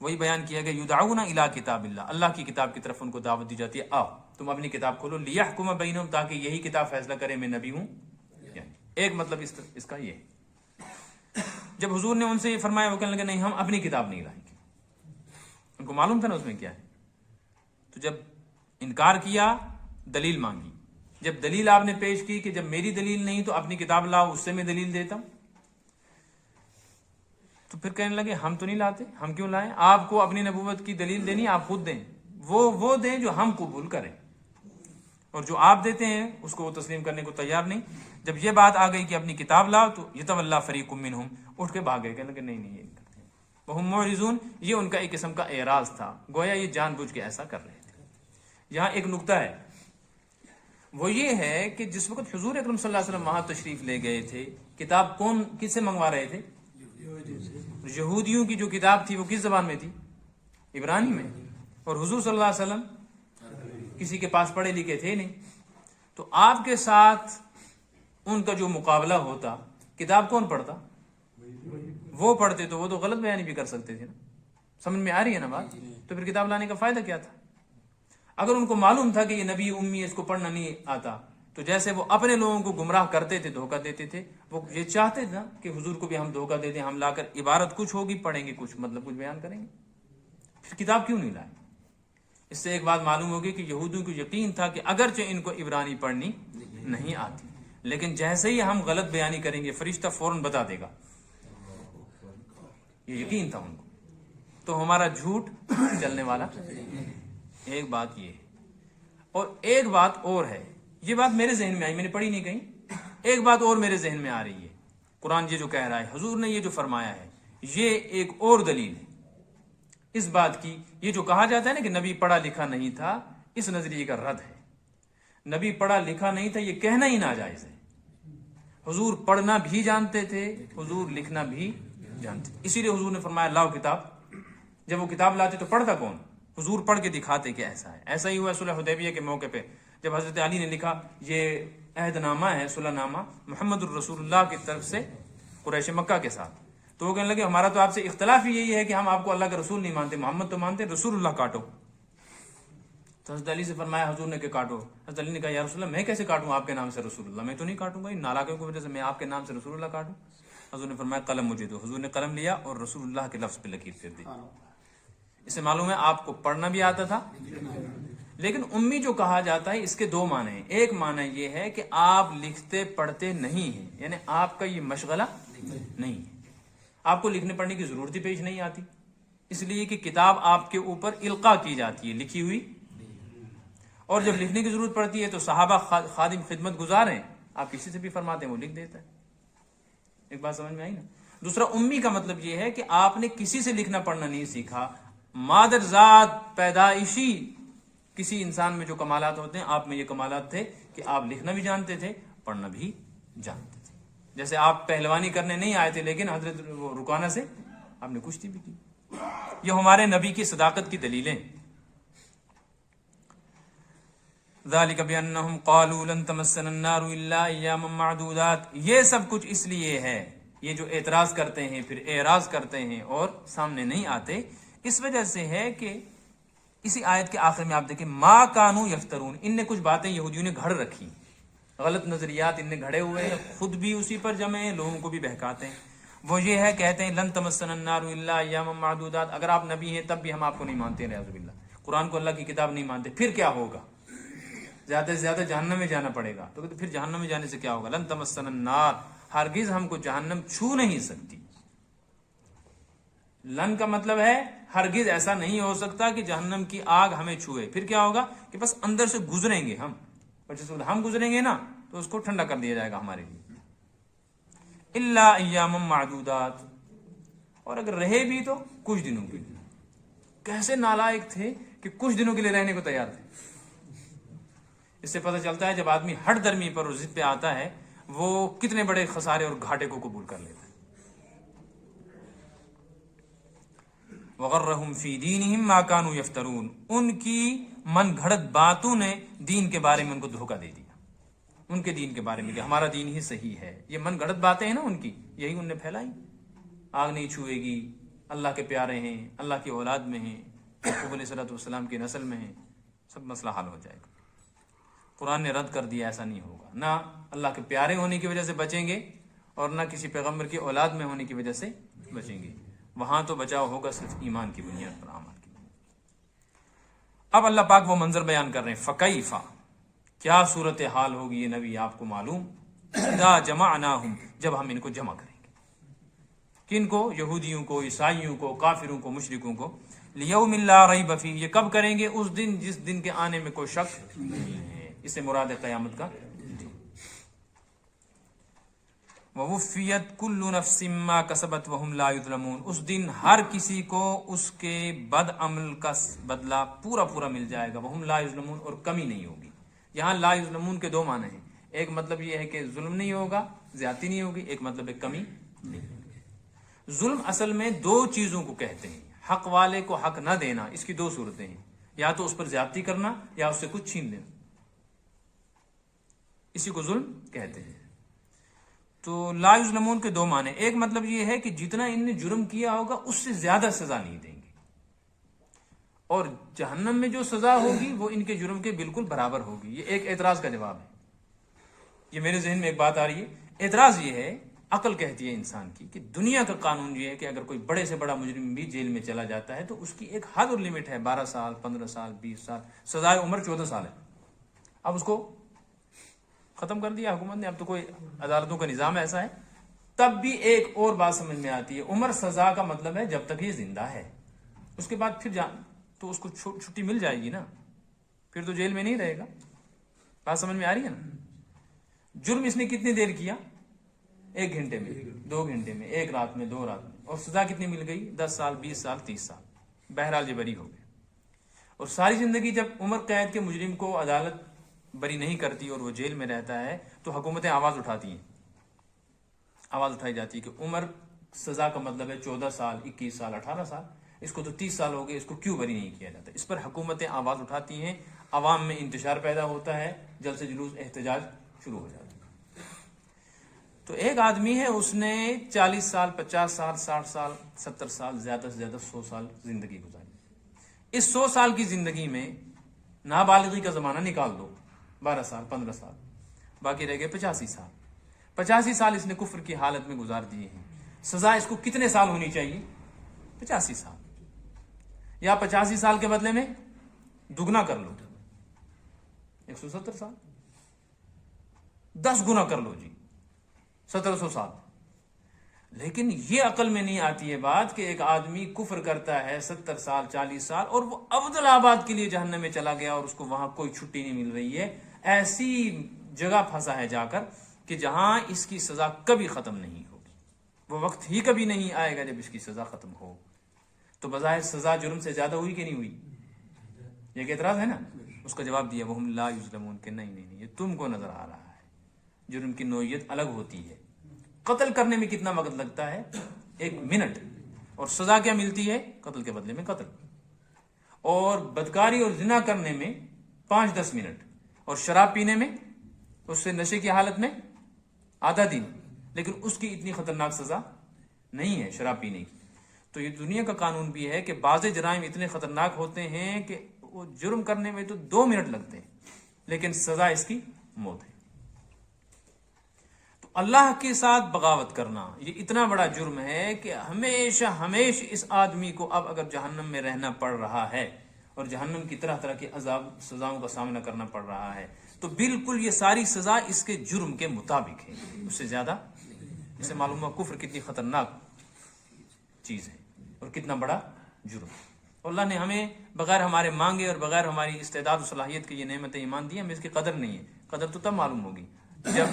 وہی بیان کیا گیا، یدعون الی کتاب اللہ، اللہ کی کتاب کی طرف ان کو دعوت دی جاتی ہے، آؤ تم اپنی کتاب کھولو، لیحکم بینہم، تاکہ یہی کتاب فیصلہ کرے میں نبی ہوں۔ ایک مطلب اس کا یہ۔ جب حضور نے ان سے یہ فرمایا، وہ کہنے لگے نہیں ہم اپنی کتاب نہیں لائیں گے، ان کو معلوم تھا نا اس میں کیا ہے۔ تو جب انکار کیا، دلیل مانگی، جب دلیل آپ نے پیش کی کہ جب میری دلیل نہیں تو اپنی کتاب لاؤ، اس سے میں دلیل دیتا ہوں، تو پھر کہنے لگے ہم تو نہیں لاتے، ہم کیوں لائیں، آپ کو اپنی نبوت کی دلیل دینی آپ خود دیں، وہ دیں جو ہم قبول کریں، اور جو آپ دیتے ہیں اس کو وہ تسلیم کرنے کو تیار نہیں۔ جب یہ بات آ گئی کہ اپنی کتاب لاؤ تو یتولی فریق منہم، اٹھ کے بھاگے، کہنے لگے نہیں یہ نہیں کرتے، وہم معرضون، یہ ان کا ایک قسم کا اعراض تھا، گویا یہ جان بوجھ کے ایسا کر رہے تھے۔ یہاں ایک نکتہ ہے، وہ یہ ہے کہ جس وقت حضور اکرم صلی اللہ علیہ وسلم وہاں تشریف لے گئے تھے، کتاب کس سے منگوا رہے تھے؟ یہودیوں کی جو کتاب تھی وہ کس زبان میں تھی؟ عبرانی میں، اور حضور صلی اللہ علیہ وسلم کسی کے پاس پڑھے لکھے تھے نہیں، تو آپ کے ساتھ ان کا جو مقابلہ ہوتا، کتاب کون پڑھتا؟ وہ پڑھتے، تو وہ تو غلط بیانی بھی کر سکتے تھے نا، سمجھ میں آ رہی ہے نا بات؟ تو پھر کتاب لانے کا فائدہ کیا تھا؟ اگر ان کو معلوم تھا کہ یہ نبی امی، اس کو پڑھنا نہیں آتا، تو جیسے وہ اپنے لوگوں کو گمراہ کرتے تھے، دھوکہ دیتے تھے، وہ یہ چاہتے تھے نا کہ حضور کو بھی ہم دھوکہ دے دیں، ہم لا کر عبارت کچھ ہوگی، پڑھیں گے کچھ، مطلب کچھ بیان کریں گے، پھر کتاب کیوں نہیں لائے؟ اس سے ایک بات معلوم ہوگی کہ یہودیوں کو یقین تھا کہ اگرچہ ان کو عبرانی پڑھنی نہیں آتی، لیکن جیسے ہی ہم غلط بیانی کریں گے فرشتہ فوراً بتا دے گا، یہ یقین تھا ان کو، تو ہمارا جھوٹ چلنے والا۔ ایک بات یہ ہے، اور ایک بات اور ہے، یہ بات میرے ذہن میں آئی، میں نے پڑھی نہیں کہیں، ایک بات اور میرے ذہن میں آ رہی ہے، قرآن یہ جو کہہ رہا ہے، حضور نے یہ جو فرمایا ہے، یہ ایک اور دلیل ہے اس بات کی۔ یہ جو کہا جاتا ہے نا کہ نبی پڑھا لکھا نہیں تھا، اس نظریے کا رد ہے۔ نبی پڑھا لکھا نہیں تھا یہ کہنا ہی ناجائز ہے، حضور پڑھنا بھی جانتے تھے، حضور لکھنا بھی جانتے تھے، اسی لیے حضور نے فرمایا لاؤ کتاب۔ جب وہ کتاب لاتے تو پڑھتا کون؟ حضور پڑھ کے دکھاتے کہ ایسا ہے۔ ایسا ہی ہوا صلح حدیبیہ کے موقع پہ، جب حضرت علی نے لکھا یہ عہد نامہ ہے، صلح نامہ محمد الرسول اللہ کی طرف سے قریش مکہ کے ساتھ، تو وہ کہنے لگے ہمارا تو آپ سے اختلاف ہی یہی ہے کہ ہم آپ کو اللہ کا رسول نہیں مانتے، محمد تو مانتے، رسول اللہ کاٹو۔ تو حضرت علی سے فرمایا حضور نے کہ کاٹو۔ حضرت علی نے کہا یا رسول اللہ میں کیسے کاٹوں آپ کے نام سے رسول اللہ؟ میں تو نہیں کاٹوں گا، ان نالاکیوں کی وجہ سے میں آپ کے نام سے رسول اللہ کاٹوں؟ حضور نے فرمایا قلم مجھے دو۔ حضور نے قلم لیا اور رسول اللہ کے لفظ پہ لکیر پھیر دی۔ اس سے معلوم ہے آپ کو پڑھنا بھی آتا تھا، لیکن امی جو کہا جاتا ہے اس کے دو معنی ہیں۔ ایک معنی یہ ہے کہ آپ لکھتے پڑھتے نہیں ہیں، یعنی آپ کا یہ مشغلہ نہیں ہے، آپ کو لکھنے پڑھنے کی ضرورت ہی پیش نہیں آتی، اس لیے کہ کتاب آپ کے اوپر القاء کی جاتی ہے، لکھی ہوئی، اور جب لکھنے کی ضرورت پڑتی ہے تو صحابہ خادم خدمت گزار ہیں، آپ کسی سے بھی فرماتے ہیں وہ لکھ دیتا ہے۔ ایک بات سمجھ میں آئی نا؟ دوسرا امی کا مطلب یہ ہے کہ آپ نے کسی سے لکھنا پڑھنا نہیں سیکھا، مادر ذات پیدائشی کسی انسان میں جو کمالات ہوتے ہیں آپ میں یہ کمالات تھے کہ آپ لکھنا بھی جانتے تھے، پڑھنا بھی جانتے تھے۔ جیسے آپ پہلوانی کرنے نہیں آئے تھے لیکن حضرت رکانہ سے آپ نے کشتی بھی کی۔ یہ ہمارے نبی کی صداقت کی دلیلیں۔ ذالک بانہم قالوا لن تمسنا النار الا ایاما معدودات، یہ سب کچھ اس لیے ہے، یہ جو اعتراض کرتے ہیں پھر اعراض کرتے ہیں اور سامنے نہیں آتے، اس وجہ سے ہے کہ اسی آیت کے آخر میں آپ دیکھیں ما کانوا یفترون، ان نے کچھ باتیں یہودیوں نے گھڑ رکھی، غلط نظریات ان نے گھڑے ہوئے ہیں، خود بھی اسی پر جمے ہیں، لوگوں کو بھی بہکاتے ہیں۔ وہ یہ ہے کہتے ہیں لن تمسنا النار الا ایاما معدودات، اگر آپ نبی ہیں تب بھی ہم آپ کو نہیں مانتے، نعوذ باللہ، قرآن کو اللہ کی کتاب نہیں مانتے، پھر کیا ہوگا؟ زیادہ سے زیادہ جہنم میں جانا پڑے گا۔ تو پھر جہنم میں جانے سے کیا ہوگا؟ لن تمسنا النار، ہرگز ہم کو جہنم چھو نہیں سکتی۔ لن کا مطلب ہے ہرگز ایسا نہیں ہو سکتا کہ جہنم کی آگ ہمیں چھوئے، پھر کیا ہوگا کہ بس اندر سے گزریں گے ہم، اور جس وقت ہم گزریں گے نا تو اس کو ٹھنڈا کر دیا جائے گا ہمارے لیے۔ الا ایام معدودات، اور اگر رہے بھی تو کچھ دنوں کے لیے۔ کیسے نالائق تھے کہ کچھ دنوں کے لیے رہنے کو تیار تھے۔ اس سے پتہ چلتا ہے جب آدمی ہٹ درمی پر اور ضد پہ آتا ہے وہ کتنے بڑے خسارے اور گھاٹے کو قبول کر لیتا ہے۔ وغرہم فی دینہم ما کانوا یفترون، ان کی من گھڑت باتوں نے دین کے بارے میں ان کو دھوکہ دے دیا، ان کے دین کے بارے میں کہ ہمارا دین ہی صحیح ہے۔ یہ من گھڑت باتیں ہیں نا ان کی، یہی ان نے پھیلائی، آگ نہیں چھوئے گی، اللہ کے پیارے ہیں، اللہ کی اولاد میں ہیں، یعقوب علیہ السلام کی نسل میں ہیں، سب مسئلہ حل ہو جائے گا۔ قرآن نے رد کر دیا ایسا نہیں ہوگا، نہ اللہ کے پیارے ہونے کی وجہ سے بچیں گے اور نہ کسی پیغمبر کی اولاد میں ہونے کی وجہ سے بچیں گے، وہاں تو بچاؤ ہوگا صرف ایمان کی بنیاد پر، اعمال کی بنیاد۔ اب اللہ پاک وہ منظر بیان کر رہے ہیں، فکیفا، کیا صورتحال ہوگی یہ نبی آپ کو معلوم، اذا جمعناہم، جب ہم ان کو جمع کریں گے، کن کو؟ یہودیوں کو، عیسائیوں کو، کافروں کو، مشرکوں کو. لیوم لا ریب فیہ، یہ کب کریں گے؟ اس دن جس دن کے آنے میں کوئی شک نہیں ہے. اس سے مراد ہے قیامت کا دن. وَوُفِّيَتْ كُلُّ نَفْسٍ مَّا كَسَبَتْ وَهُمْ لَا يُظْلَمُونَ. اس دن ہر کسی کو اس کے بد عمل کا بدلہ پورا پورا مل جائے گا. وَهُمْ لَا يُظْلَمُونَ، اور کمی نہیں ہوگی. یہاں لا یظلمون کے دو معنی ہیں. ایک مطلب یہ ہے کہ ظلم نہیں ہوگا، زیادتی نہیں ہوگی. ایک مطلب ہے کمی نہیں ہوگی. ظلم اصل میں دو چیزوں کو کہتے ہیں. حق والے کو حق نہ دینا، اس کی دو صورتیں ہیں. یا تو اس پر زیادتی کرنا یا اس سے کچھ چھین لینا، اسی کو ظلم کہتے ہیں. تو لا یظلمون کے دو معنی. ایک مطلب یہ ہے کہ جتنا ان نے جرم کیا ہوگا اس سے زیادہ سزا نہیں دیں گے، اور جہنم میں جو سزا ہوگی وہ ان کے جرم کے بالکل برابر ہوگی. یہ ایک اعتراض کا جواب ہے. یہ میرے ذہن میں ایک بات آ رہی ہے. اعتراض یہ ہے، عقل کہتی ہے انسان کی، کہ دنیا کا قانون یہ ہے کہ اگر کوئی بڑے سے بڑا مجرم بھی جیل میں چلا جاتا ہے تو اس کی ایک حد اور لمٹ ہے. 12 سال، 15 سال، 20 سال. سزائے عمر 14 سال ہے. اب اس کو ختم کر دیا حکومت نے. اب تو کوئی عدالتوں کا نظام ایسا ہے. تب بھی ایک اور بات سمجھ میں آتی ہے، عمر سزا کا مطلب ہے جب تک یہ زندہ ہے. اس کے بعد پھر تو اس کو چھٹی مل جائے گی نا، پھر تو جیل میں نہیں رہے گا. بات سمجھ میں آ رہی ہے نا؟ جرم اس نے کتنی دیر کیا؟ 1 گھنٹے میں، 2 گھنٹے میں، 1 رات میں، 2 رات میں. اور سزا کتنی مل گئی؟ 10 سال، 20 سال، 30 سال. بہرحال یہ بری ہو گئے. اور ساری زندگی جب عمر قید کے مجرم کو عدالت بری نہیں کرتی اور وہ جیل میں رہتا ہے تو حکومتیں آواز اٹھاتی ہیں. آواز اٹھائی جاتی ہے کہ عمر سزا کا مطلب ہے 14 سال، 21 سال، 18 سال. اس کو تو 30 سال ہو گئے، اس کو کیوں بری نہیں کیا جاتا؟ اس پر حکومتیں آواز اٹھاتی ہیں. عوام میں انتشار پیدا ہوتا ہے، جلسے جلوس، احتجاج شروع ہو جاتا ہے. تو ایک آدمی ہے، اس نے 40 سال، 50 سال، 60 سال، 70 سال، زیادہ سے زیادہ 100 سال زندگی گزاری. اس 100 سال کی زندگی میں نابالغی کا زمانہ نکال دو، 12 سال، 15 سال، باقی رہ گئے 85 سال. 85 سال اس نے کفر کی حالت میں گزار دیے ہیں. سزا اس کو کتنے سال ہونی چاہیے؟ 85 سال. یا 85 سال کے بدلے میں دگنا کر لو، 170 سال. 10 گنا کر لو جی، 1700 سال. لیکن یہ عقل میں نہیں آتی ہے بات کہ ایک آدمی کفر کرتا ہے 70 سال، 40 سال، اور وہ ابد آباد کے لیے جہنم میں چلا گیا اور اس کو وہاں کوئی چھٹی نہیں مل رہی ہے. ایسی جگہ پھنسا ہے جا کر کہ جہاں اس کی سزا کبھی ختم نہیں ہوگی. وہ وقت ہی کبھی نہیں آئے گا جب اس کی سزا ختم ہو. تو بظاہر سزا جرم سے زیادہ ہوئی کہ نہیں ہوئی؟ یہ کہ اعتراض ہے نا. اس کا جواب دیا وہم لا یظلمون، کہ نہیں، یہ تم کو نظر آ رہا ہے. جرم کی نوعیت الگ ہوتی ہے. قتل کرنے میں کتنا وقت لگتا ہے؟ 1 منٹ. اور سزا کیا ملتی ہے؟ قتل کے بدلے میں قتل. اور بدکاری اور زنا کرنے میں 5-10 منٹ. اور شراب پینے میں، اس سے نشے کی حالت میں آدھا دن. لیکن اس کی اتنی خطرناک سزا نہیں ہے شراب پینے کی. تو یہ دنیا کا قانون بھی ہے کہ بعض جرائم اتنے خطرناک ہوتے ہیں کہ وہ جرم کرنے میں تو 2 منٹ لگتے ہیں، لیکن سزا اس کی موت ہے. تو اللہ کے ساتھ بغاوت کرنا یہ اتنا بڑا جرم ہے کہ ہمیشہ اس آدمی کو اب اگر جہنم میں رہنا پڑ رہا ہے اور جہنم کی طرح طرح کی عذاب سزاؤں کا سامنا کرنا پڑ رہا ہے، تو بالکل یہ ساری سزا اس کے جرم کے مطابق ہے، اس سے زیادہ. اس سے معلوم ہوا کفر کتنی خطرناک چیز ہے اور کتنا بڑا جرم. اللہ نے ہمیں بغیر ہمارے مانگے اور بغیر ہماری استعداد و صلاحیت کی یہ نعمت ایمان دی. ہمیں اس کی قدر نہیں ہے. قدر تو تب معلوم ہوگی جب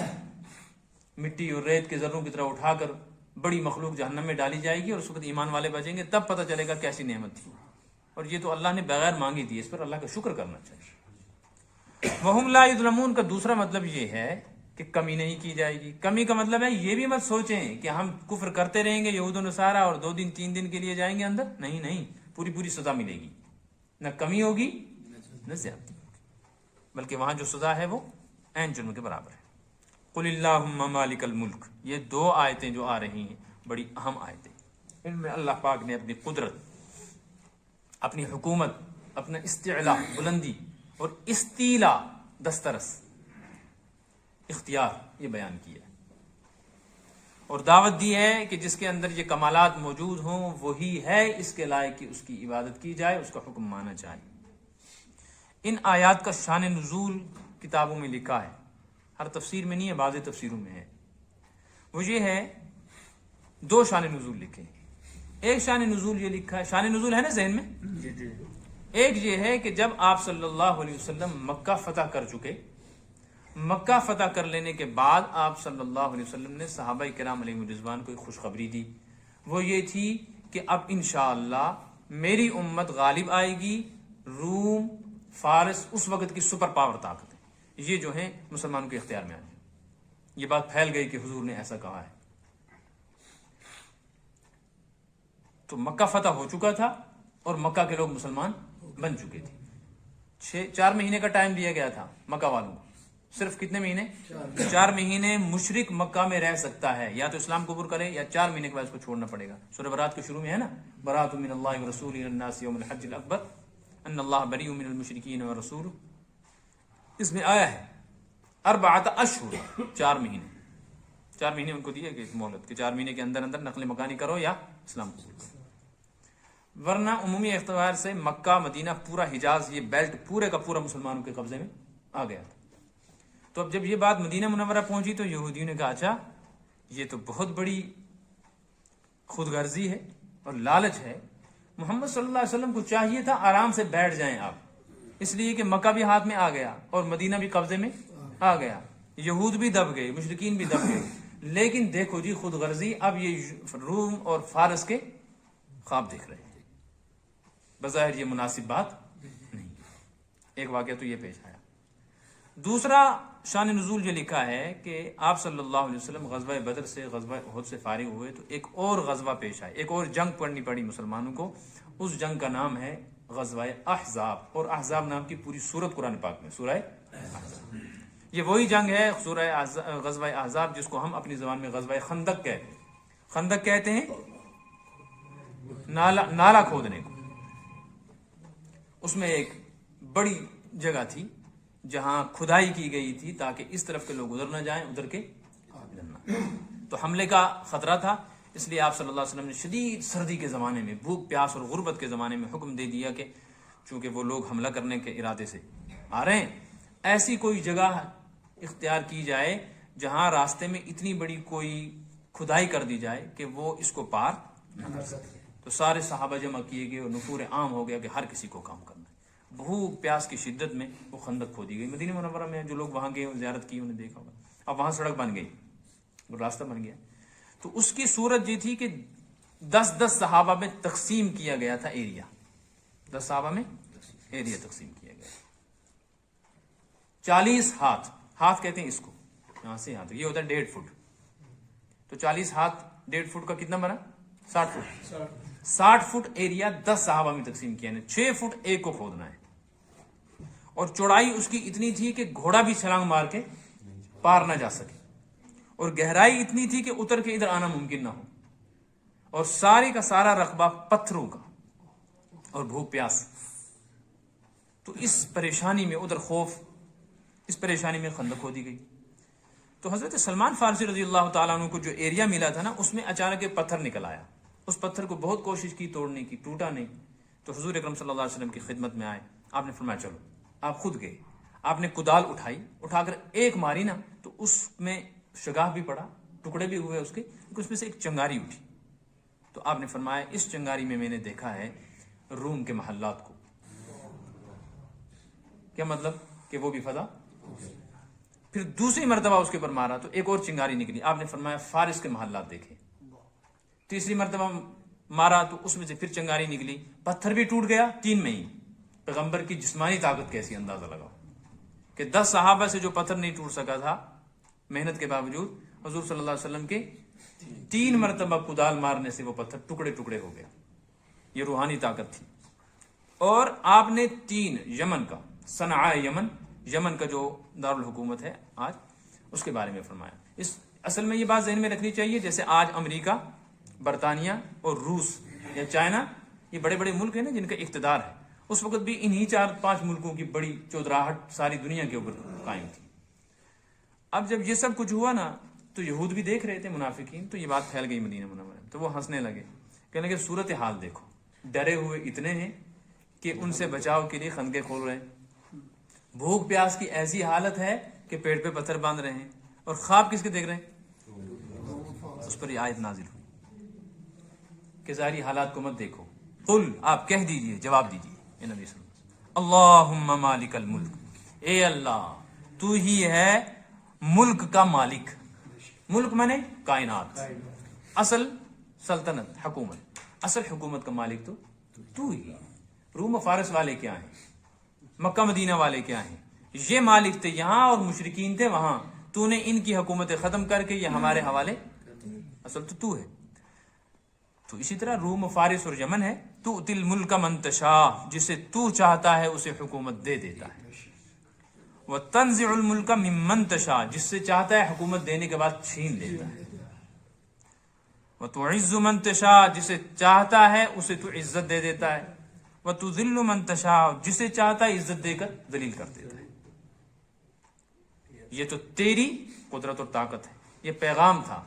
مٹی اور ریت کے ذروں کی طرح اٹھا کر بڑی مخلوق جہنم میں ڈالی جائے گی اور اس وقت ایمان والے بچیں گے، تب پتہ چلے گا کیسی نعمت تھی. اور یہ تو اللہ نے بغیر مانگی دی. اس پر اللہ کا شکر کرنا چاہیے. وَهُمْ لَا يُظْلَمُونَ کا دوسرا مطلب یہ ہے کہ کمی نہیں کی جائے گی. کمی کا مطلب ہے یہ بھی مت سوچیں کہ ہم کفر کرتے رہیں گے یہود و نصارہ اور 2 دن 3 دن کے لیے جائیں گے اندر. نہیں، پوری سزا ملے گی. نہ کمی ہوگی نہ زیادتی ہوگی، بلکہ وہاں جو سزا ہے وہ عین جرم کے برابر ہے. قُلِ اللَّهُمَّ مَالِكَ الْمُلْكِ، یہ 2 آیتیں جو آ رہی ہیں بڑی اہم آیتیں. ان میں اللہ پاک نے اپنی قدرت، اپنی حکومت، اپنا استعلاء، بلندی، اور استیلا، دسترس، اختیار، یہ بیان کیا ہے. اور دعوت دی ہے کہ جس کے اندر یہ کمالات موجود ہوں وہی ہے اس کے لائق کہ اس کی عبادت کی جائے، اس کا حکم مانا جائے. ان آیات کا شان نزول کتابوں میں لکھا ہے، ہر تفسیر میں نہیں ہے، بعض تفسیروں میں ہے. وہ یہ ہے دو شان نزول لکھے ہیں. ایک شان نزول یہ لکھا ہے, شان نزول ہے نا ذہن میں, ایک یہ ہے کہ جب آپ صلی اللہ علیہ وسلم مکہ فتح کر چکے, مکہ فتح کر لینے کے بعد آپ صلی اللہ علیہ وسلم نے صحابہ کرام علیہم الرضوان کو ایک خوشخبری دی. وہ یہ تھی کہ اب انشاءاللہ میری امت غالب آئے گی. روم, فارس اس وقت کی سپر پاور طاقت ہے, یہ جو ہیں مسلمانوں کے اختیار میں آ جائے. یہ بات پھیل گئی کہ حضور نے ایسا کہا ہے. تو مکہ فتح ہو چکا تھا اور مکہ کے لوگ مسلمان بن چکے تھے. 4 مہینے کا ٹائم دیا گیا تھا مکہ والوں کو. صرف کتنے مہینے؟ 4 مہینے مشرک مکہ میں رہ سکتا ہے, یا تو اسلام قبول کرے یا 4 مہینے کے بعد اس کو چھوڑنا پڑے گا. سورہ برات کے شروع میں ہے نا, برات من اللہ ورسولہ الی الناس یوم الحج الاکبر ان اللہ بریء من المشرکین ورسولہ. اس میں آیا ہے 4 اشہر, 4 مہینے. 4 مہینے ان کو دیے کہ مہلت کہ 4 مہینے کے اندر اندر نقل مکانی کرو یا اسلام قبول کرو. ورنہ عمومی اعتبار سے مکہ, مدینہ, پورا حجاز, یہ بیلٹ پورے کا پورا مسلمانوں کے قبضے میں آ گیا تھا. تو اب جب یہ بات مدینہ منورہ پہنچی تو یہودیوں نے کہا اچھا یہ تو بہت بڑی خود غرضی ہے اور لالچ ہے. محمد صلی اللہ علیہ وسلم کو چاہیے تھا آرام سے بیٹھ جائیں آپ, اس لیے کہ مکہ بھی ہاتھ میں آ گیا اور مدینہ بھی قبضے میں آ گیا, یہود بھی دب گئے, مشرکین بھی دب گئے. لیکن دیکھو جی خود غرضی, اب یہ روم اور فارس کے خواب دیکھ رہے ہیں. بظاہر یہ مناسب بات نہیں. ایک واقعہ تو یہ پیش آیا. دوسرا شان نزول یہ لکھا ہے کہ آپ صلی اللہ علیہ وسلم غزوہ بدر سے, غزوہ احد سے فارغ ہوئے تو ایک اور غزوہ پیش آئے, ایک اور جنگ پڑنی پڑی مسلمانوں کو. اس جنگ کا نام ہے غزوہ احزاب, اور احزاب نام کی پوری سورت قرآن پاک میں سورہ احزاب. یہ وہی جنگ ہے غزوہ احزاب جس کو ہم اپنی زبان میں غزوہ خندق کہتے ہیں. خندق کہتے ہیں نالا کھودنے کو. اس میں ایک بڑی جگہ تھی جہاں کھدائی کی گئی تھی تاکہ اس طرف کے لوگ ادھر نہ جائیں, ادھر کے ادھر نہ. تو حملے کا خطرہ تھا, اس لیے آپ صلی اللہ علیہ وسلم نے شدید سردی کے زمانے میں, بھوک پیاس اور غربت کے زمانے میں حکم دے دیا کہ چونکہ وہ لوگ حملہ کرنے کے ارادے سے آ رہے ہیں, ایسی کوئی جگہ اختیار کی جائے جہاں راستے میں اتنی بڑی کوئی کھدائی کر دی جائے کہ وہ اس کو پار نہ کر سکے. تو سارے صحابہ جمع کیے گئے اور نفور عام ہو گیا کہ ہر کسی کو کام کرنا ہے. بھوک پیاس کی شدت میں وہ خندق کھودی گئی. مدینہ منورہ میں جو لوگ وہاں گئے زیارت کی انہیں دیکھا ہوگا. اب وہاں سڑک بن گئی, راستہ بن گیا. تو اس کی صورت یہ تھی کہ 10 صحابہ میں تقسیم کیا گیا تھا ایریا. 10 صحابہ میں ایریا تقسیم کیا گیا. 40 ہاتھ کہتے ہیں اس کو, یہاں سے یہاں تک یہ ہوتا ہے 1.5 فٹ. تو 40 ہاتھ 1.5 فٹ کا کتنا بنا؟ 60 فٹ. 60 فٹ ایریا 10 صحابہ میں تقسیم کیا ہے. 6 فٹ ایک کو کھودنا ہے, اور چوڑائی اس کی اتنی تھی کہ گھوڑا بھی چھلانگ مار کے پار نہ جا سکے, اور گہرائی اتنی تھی کہ اتر کے ادھر آنا ممکن نہ ہو, اور سارے کا سارا رقبہ پتھروں کا, اور بھوک پیاس. تو اس پریشانی میں, ادھر خوف, اس پریشانی میں خندق کھودی گئی. تو حضرت سلمان فارسی رضی اللہ تعالیٰ عنہ کو جو ایریا ملا تھا نا, اس میں اچانک ایک پتھر نکل آیا. اس پتھر کو بہت کوشش کی توڑنے کی, ٹوٹا نہیں. تو حضور اکرم صلی اللہ علیہ وسلم کی خدمت میں آئے. آپ نے فرمایا چلو. آپ خود گئے, آپ نے کدال اٹھائی, اٹھا کر ایک ماری نا تو اس میں شگاف بھی پڑا, ٹکڑے بھی ہوئے اس کے, اس میں سے ایک چنگاری اٹھی. تو آپ نے فرمایا اس چنگاری میں نے دیکھا ہے روم کے محلات کو. کیا مطلب کہ وہ بھی فتح. پھر دوسری مرتبہ اس کے اوپر مارا تو ایک اور چنگاری نکلی. آپ نے فرمایا فارس کے محلات دیکھے. تیسری مرتبہ مارا تو اس میں سے پھر چنگاری نکلی, پتھر بھی ٹوٹ گیا 3 میں ہی. پیغمبر کی جسمانی طاقت کیسی, اندازہ لگاؤ کہ 10 صحابہ سے جو پتھر نہیں ٹوٹ سکا تھا محنت کے باوجود, حضور صلی اللہ علیہ وسلم کے 3 مرتبہ کدال مارنے سے وہ پتھر ٹکڑے ٹکڑے ہو گیا. یہ روحانی طاقت تھی. اور آپ نے 3 یمن کا, صنعاء یمن کا جو دارالحکومت ہے آج, اس کے بارے میں فرمایا. اس اصل میں یہ بات ذہن میں رکھنی چاہیے, جیسے آج امریکہ, برطانیہ اور روس یا چائنا, یہ بڑے بڑے ملک ہیں نا جن کا اقتدار ہے, اس وقت بھی انہی 4-5 ملکوں کی بڑی چودراہٹ ساری دنیا کے اوپر قائم تھی. اب جب یہ سب کچھ ہوا نا تو یہود بھی دیکھ رہے تھے, منافقین, تو یہ بات پھیل گئی مدینہ منورہ میں. تو وہ ہنسنے لگے, کہنے لگے صورت حال دیکھو, ڈرے ہوئے اتنے ہیں کہ ان سے بچاؤ کے لیے خندقیں کھول رہے ہیں. بھوک پیاس کی ایسی حالت ہے کہ پیٹ پہ پتھر باندھ رہے ہیں, اور خواب کس کے دیکھ رہے ہیں؟ اس پر یہ آیت نازل ہوئی. کہ ظاہری حالات کو مت دیکھو. قل آپ کہہ دیجئے، جواب دیجئے اے نبی صلی اللہ علیہ وسلم، اللہم مالک الملک، اے اللہ تو ہی ہے ملک کا مالک. ملک مانے کائنات، اصل سلطنت حکومت، اصل حکومت کا مالک تو ہی ہے. روم و فارس والے کیا ہیں، مکہ مدینہ والے کیا ہیں، یہ مالک تھے یہاں اور مشرکین تھے وہاں، تو نے ان کی حکومتیں ختم کر کے یہ ہمارے حوالے، اصل تو ہے. تو اسی طرح روم و فارس اور یمن ہے، تو تل ملک من تشاء، جسے تو چاہتا ہے اسے حکومت دے دیتا ہے. وہ تنزع الملک ممن تشاء، جس سے چاہتا ہے حکومت دینے کے بعد چھین لیتا ہے. وہ تعز من تشاء، جسے چاہتا ہے اسے تو عزت دے دیتا ہے. وہ تذل من تشاء، جسے چاہتا ہے عزت دے کر ذلیل کر دیتا ہے. یہ تو تیری قدرت اور طاقت ہے. یہ پیغام تھا.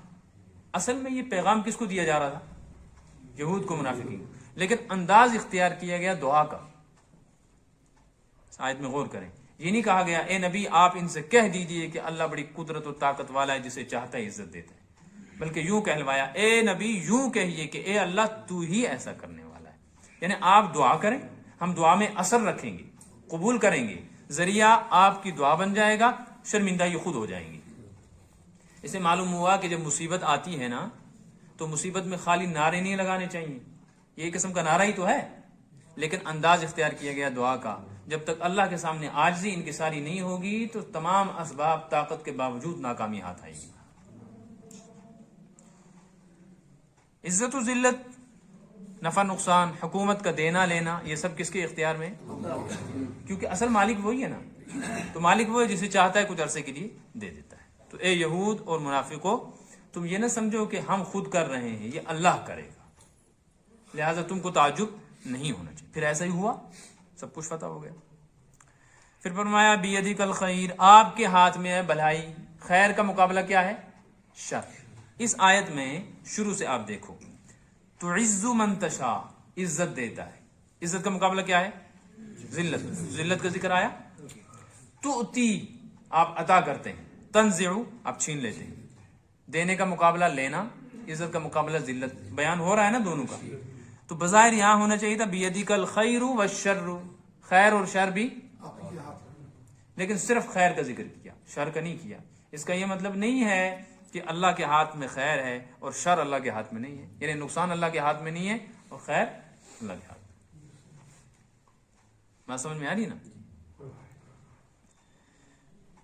اصل میں یہ پیغام کس کو دیا جا رہا تھا؟ یہود کو، منافقین. لیکن انداز اختیار کیا گیا دعا کا. اس آیت میں غور کریں، یہ نہیں کہا گیا اے نبی آپ ان سے کہہ دیجئے کہ اللہ بڑی قدرت و طاقت والا ہے جسے چاہتا ہے عزت دیتا ہے، بلکہ یوں کہلوایا اے نبی یوں کہیے کہ اے اللہ تو ہی ایسا کرنے والا ہے. یعنی آپ دعا کریں، ہم دعا میں اثر رکھیں گے، قبول کریں گے، ذریعہ آپ کی دعا بن جائے گا، شرمندہ یہ خود ہو جائیں گے. اسے معلوم ہوا کہ جب مصیبت آتی ہے نا تو مصیبت میں خالی نعرے نہیں لگانے چاہیے، یہ ایک قسم کا نعرہ ہی تو ہے، لیکن انداز اختیار کیا گیا دعا کا. جب تک اللہ کے سامنے عاجزی انکساری نہیں ہوگی تو تمام اسباب طاقت کے باوجود ناکامی ہاتھ آئے گی. عزت و ذلت، نفع نقصان، حکومت کا دینا لینا، یہ سب کس کے اختیار میں؟ کیونکہ اصل مالک وہی ہے نا. تو مالک وہ ہے جسے چاہتا ہے کچھ عرصے کے لیے دے دیتا ہے. تو اے یہود اور منافقوں، تم یہ نہ سمجھو کہ ہم خود کر رہے ہیں، یہ اللہ کرے گا، لہٰذا تم کو تعجب نہیں ہونا چاہیے. پھر ایسا ہی ہوا، سب کچھ فتح ہو گیا. پھر فرمایا بیدک الخیر، آپ کے ہاتھ میں ہے بھلائی. خیر کا مقابلہ کیا ہے؟ شر. اس آیت میں شروع سے آپ دیکھو، تعز من تشاء، عزت دیتا ہے. عزت کا مقابلہ کیا ہے؟ ذلت. ذلت کا ذکر آیا. تؤتی، آپ عطا کرتے ہیں. تنزع، آپ چھین لیتے ہیں. دینے کا مقابلہ لینا، عزت کا مقابلہ ذلت. بیان ہو رہا ہے نا دونوں کا. تو بظاہر یہاں ہونا چاہیے تھا بیدک الخیر والشر، خیر اور شر بھی، لیکن صرف خیر کا ذکر کیا، شر کا نہیں کیا. اس کا یہ مطلب نہیں ہے کہ اللہ کے ہاتھ میں خیر ہے اور شر اللہ کے ہاتھ میں نہیں ہے، یعنی نقصان اللہ کے ہاتھ میں نہیں ہے اور خیر اللہ کے ہاتھ میں. بات سمجھ میں آ رہی نا؟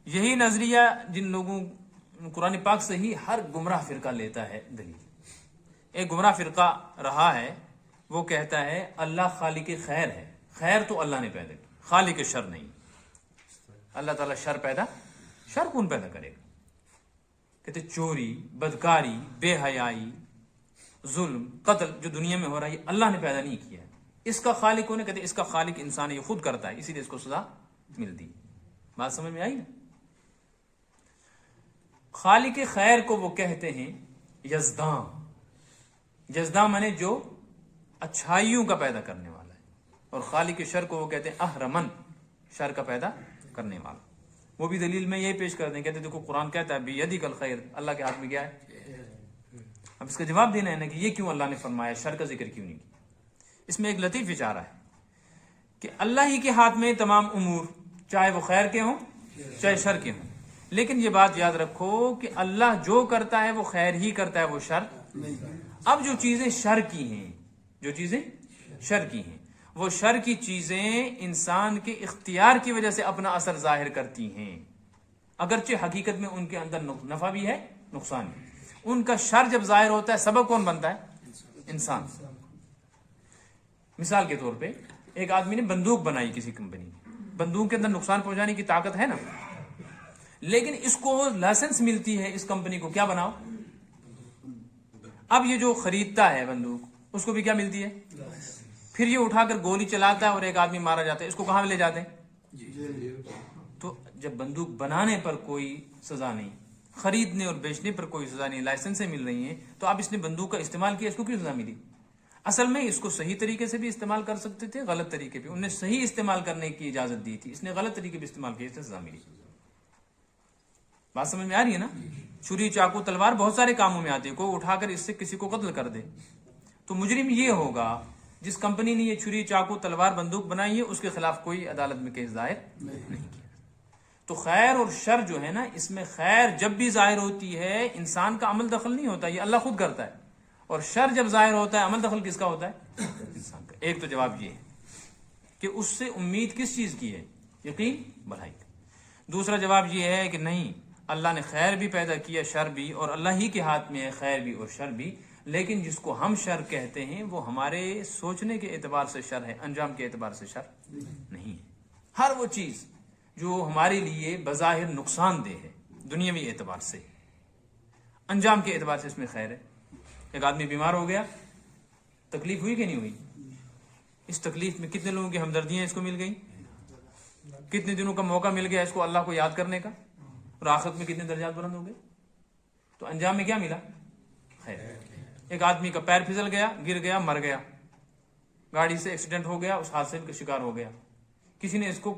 یہی نظریہ جن لوگوں قرآن پاک سے ہی ہر گمراہ فرقہ لیتا ہے دلیل. ایک گمراہ فرقہ رہا ہے، وہ کہتا ہے اللہ خالق خیر ہے، خیر تو اللہ نے پیدا کی، خالق شر نہیں. اللہ تعالیٰ شر کون پیدا کرے گا؟ کہتے چوری، بدکاری، بے حیائی، ظلم، قتل جو دنیا میں ہو رہا ہے یہ اللہ نے پیدا نہیں کیا ہے. اس کا خالق کون ہے؟ کہتے اس کا خالق انسان ہے، یہ خود کرتا ہے، اسی لیے اس کو سزا ملتی. بات سمجھ میں آئی نا؟ خالق خیر کو وہ کہتے ہیں یزداں. یزداں مانے جو اچھائیوں کا پیدا کرنے والا ہے، اور خالق شر کو وہ کہتے ہیں احرمن، شر کا پیدا کرنے والا. وہ بھی دلیل میں یہ پیش کر دیں، کہتے دیکھو قرآن کہتا ہے بیدک الخیر، اللہ کے ہاتھ میں کیا ہے. اب اس کا جواب دینا ہے نا کہ یہ کیوں اللہ نے فرمایا، شر کا ذکر کیوں نہیں کیا. اس میں ایک لطیف اشارہ ہے کہ اللہ ہی کے ہاتھ میں تمام امور، چاہے وہ خیر کے ہوں چاہے شر کے ہوں. لیکن یہ بات یاد رکھو کہ اللہ جو کرتا ہے وہ خیر ہی کرتا ہے، وہ شر نہیں. اب جو چیزیں شر کی ہیں، جو چیزیں شر کی ہیں، وہ شر کی چیزیں انسان کے اختیار کی وجہ سے اپنا اثر ظاہر کرتی ہیں، اگرچہ حقیقت میں ان کے اندر نفع بھی ہے نقصان بھی. ان کا شر جب ظاہر ہوتا ہے سبب کون بنتا ہے؟ انسان. مثال کے طور پہ ایک آدمی نے بندوق بنائی کسی کمپنی نے، بندوق کے اندر نقصان پہنچانے کی طاقت ہے نا، لیکن اس کو لائسنس ملتی ہے اس کمپنی کو، کیا بناؤ. اب یہ جو خریدتا ہے بندوق اس کو بھی کیا ملتی ہے، پھر یہ اٹھا کر گولی چلاتا ہے اور ایک آدمی مارا جاتا ہے، اس کو کہاں لے جاتے ہیں؟ تو جب بندوق بنانے پر کوئی سزا نہیں، خریدنے اور بیچنے پر کوئی سزا نہیں، لائسنسیں مل رہی ہیں، تو اب اس نے بندوق کا استعمال کیا، اس کو کیوں سزا ملی؟ اصل میں اس کو صحیح طریقے سے بھی استعمال کر سکتے تھے، غلط طریقے پہ. انہوں نے صحیح استعمال کرنے کی اجازت دی تھی، اس نے غلط طریقے پہ استعمال کیا، اس نے سزا ملی. بات سمجھ میں آ رہی ہے نا؟ چھری، چاقو، تلوار بہت سارے کاموں میں آتی ہے، کوئی اٹھا کر اس سے کسی کو قتل کر دے تو مجرم یہ ہوگا جس کمپنی نے یہ چھری چاقو تلوار بندوق بنائی ہے اس کے خلاف کوئی عدالت میں کیس دائر نہیں کیا۔ تو خیر اور شر جو ہے نا، اس میں خیر جب بھی ظاہر ہوتی ہے انسان کا عمل دخل نہیں ہوتا، یہ اللہ خود کرتا ہے، اور شر جب ظاہر ہوتا ہے عمل دخل کس کا ہوتا ہے؟ انسان کا۔ ایک تو جواب یہ ہے کہ اس سے امید کس چیز کی ہے؟ یقین بھلائی کا۔ دوسرا جواب یہ ہے کہ نہیں، اللہ نے خیر بھی پیدا کیا، شر بھی، اور اللہ ہی کے ہاتھ میں ہے خیر بھی اور شر بھی، لیکن جس کو ہم شر کہتے ہیں وہ ہمارے سوچنے کے اعتبار سے شر ہے، انجام کے اعتبار سے شر نہیں ہے۔ ہر وہ چیز جو ہمارے لیے بظاہر نقصان دہ ہے دنیاوی اعتبار سے، انجام کے اعتبار سے اس میں خیر ہے۔ ایک آدمی بیمار ہو گیا، تکلیف ہوئی کہ نہیں ہوئی؟ اس تکلیف میں کتنے لوگوں کی ہمدردیاں اس کو مل گئی، کتنے دنوں کا موقع مل گیا اس کو اللہ کو یاد کرنے کا، اور آخرت میں کتنے درجات بلند ہو گئے۔ تو انجام میں کیا ملا؟ خیر۔ ایک آدمی کا پیر پھسل گیا، گر گیا، مر گیا، گاڑی سے ایکسیڈنٹ ہو گیا، اس حادثے کا شکار ہو گیا، کسی نے اس کو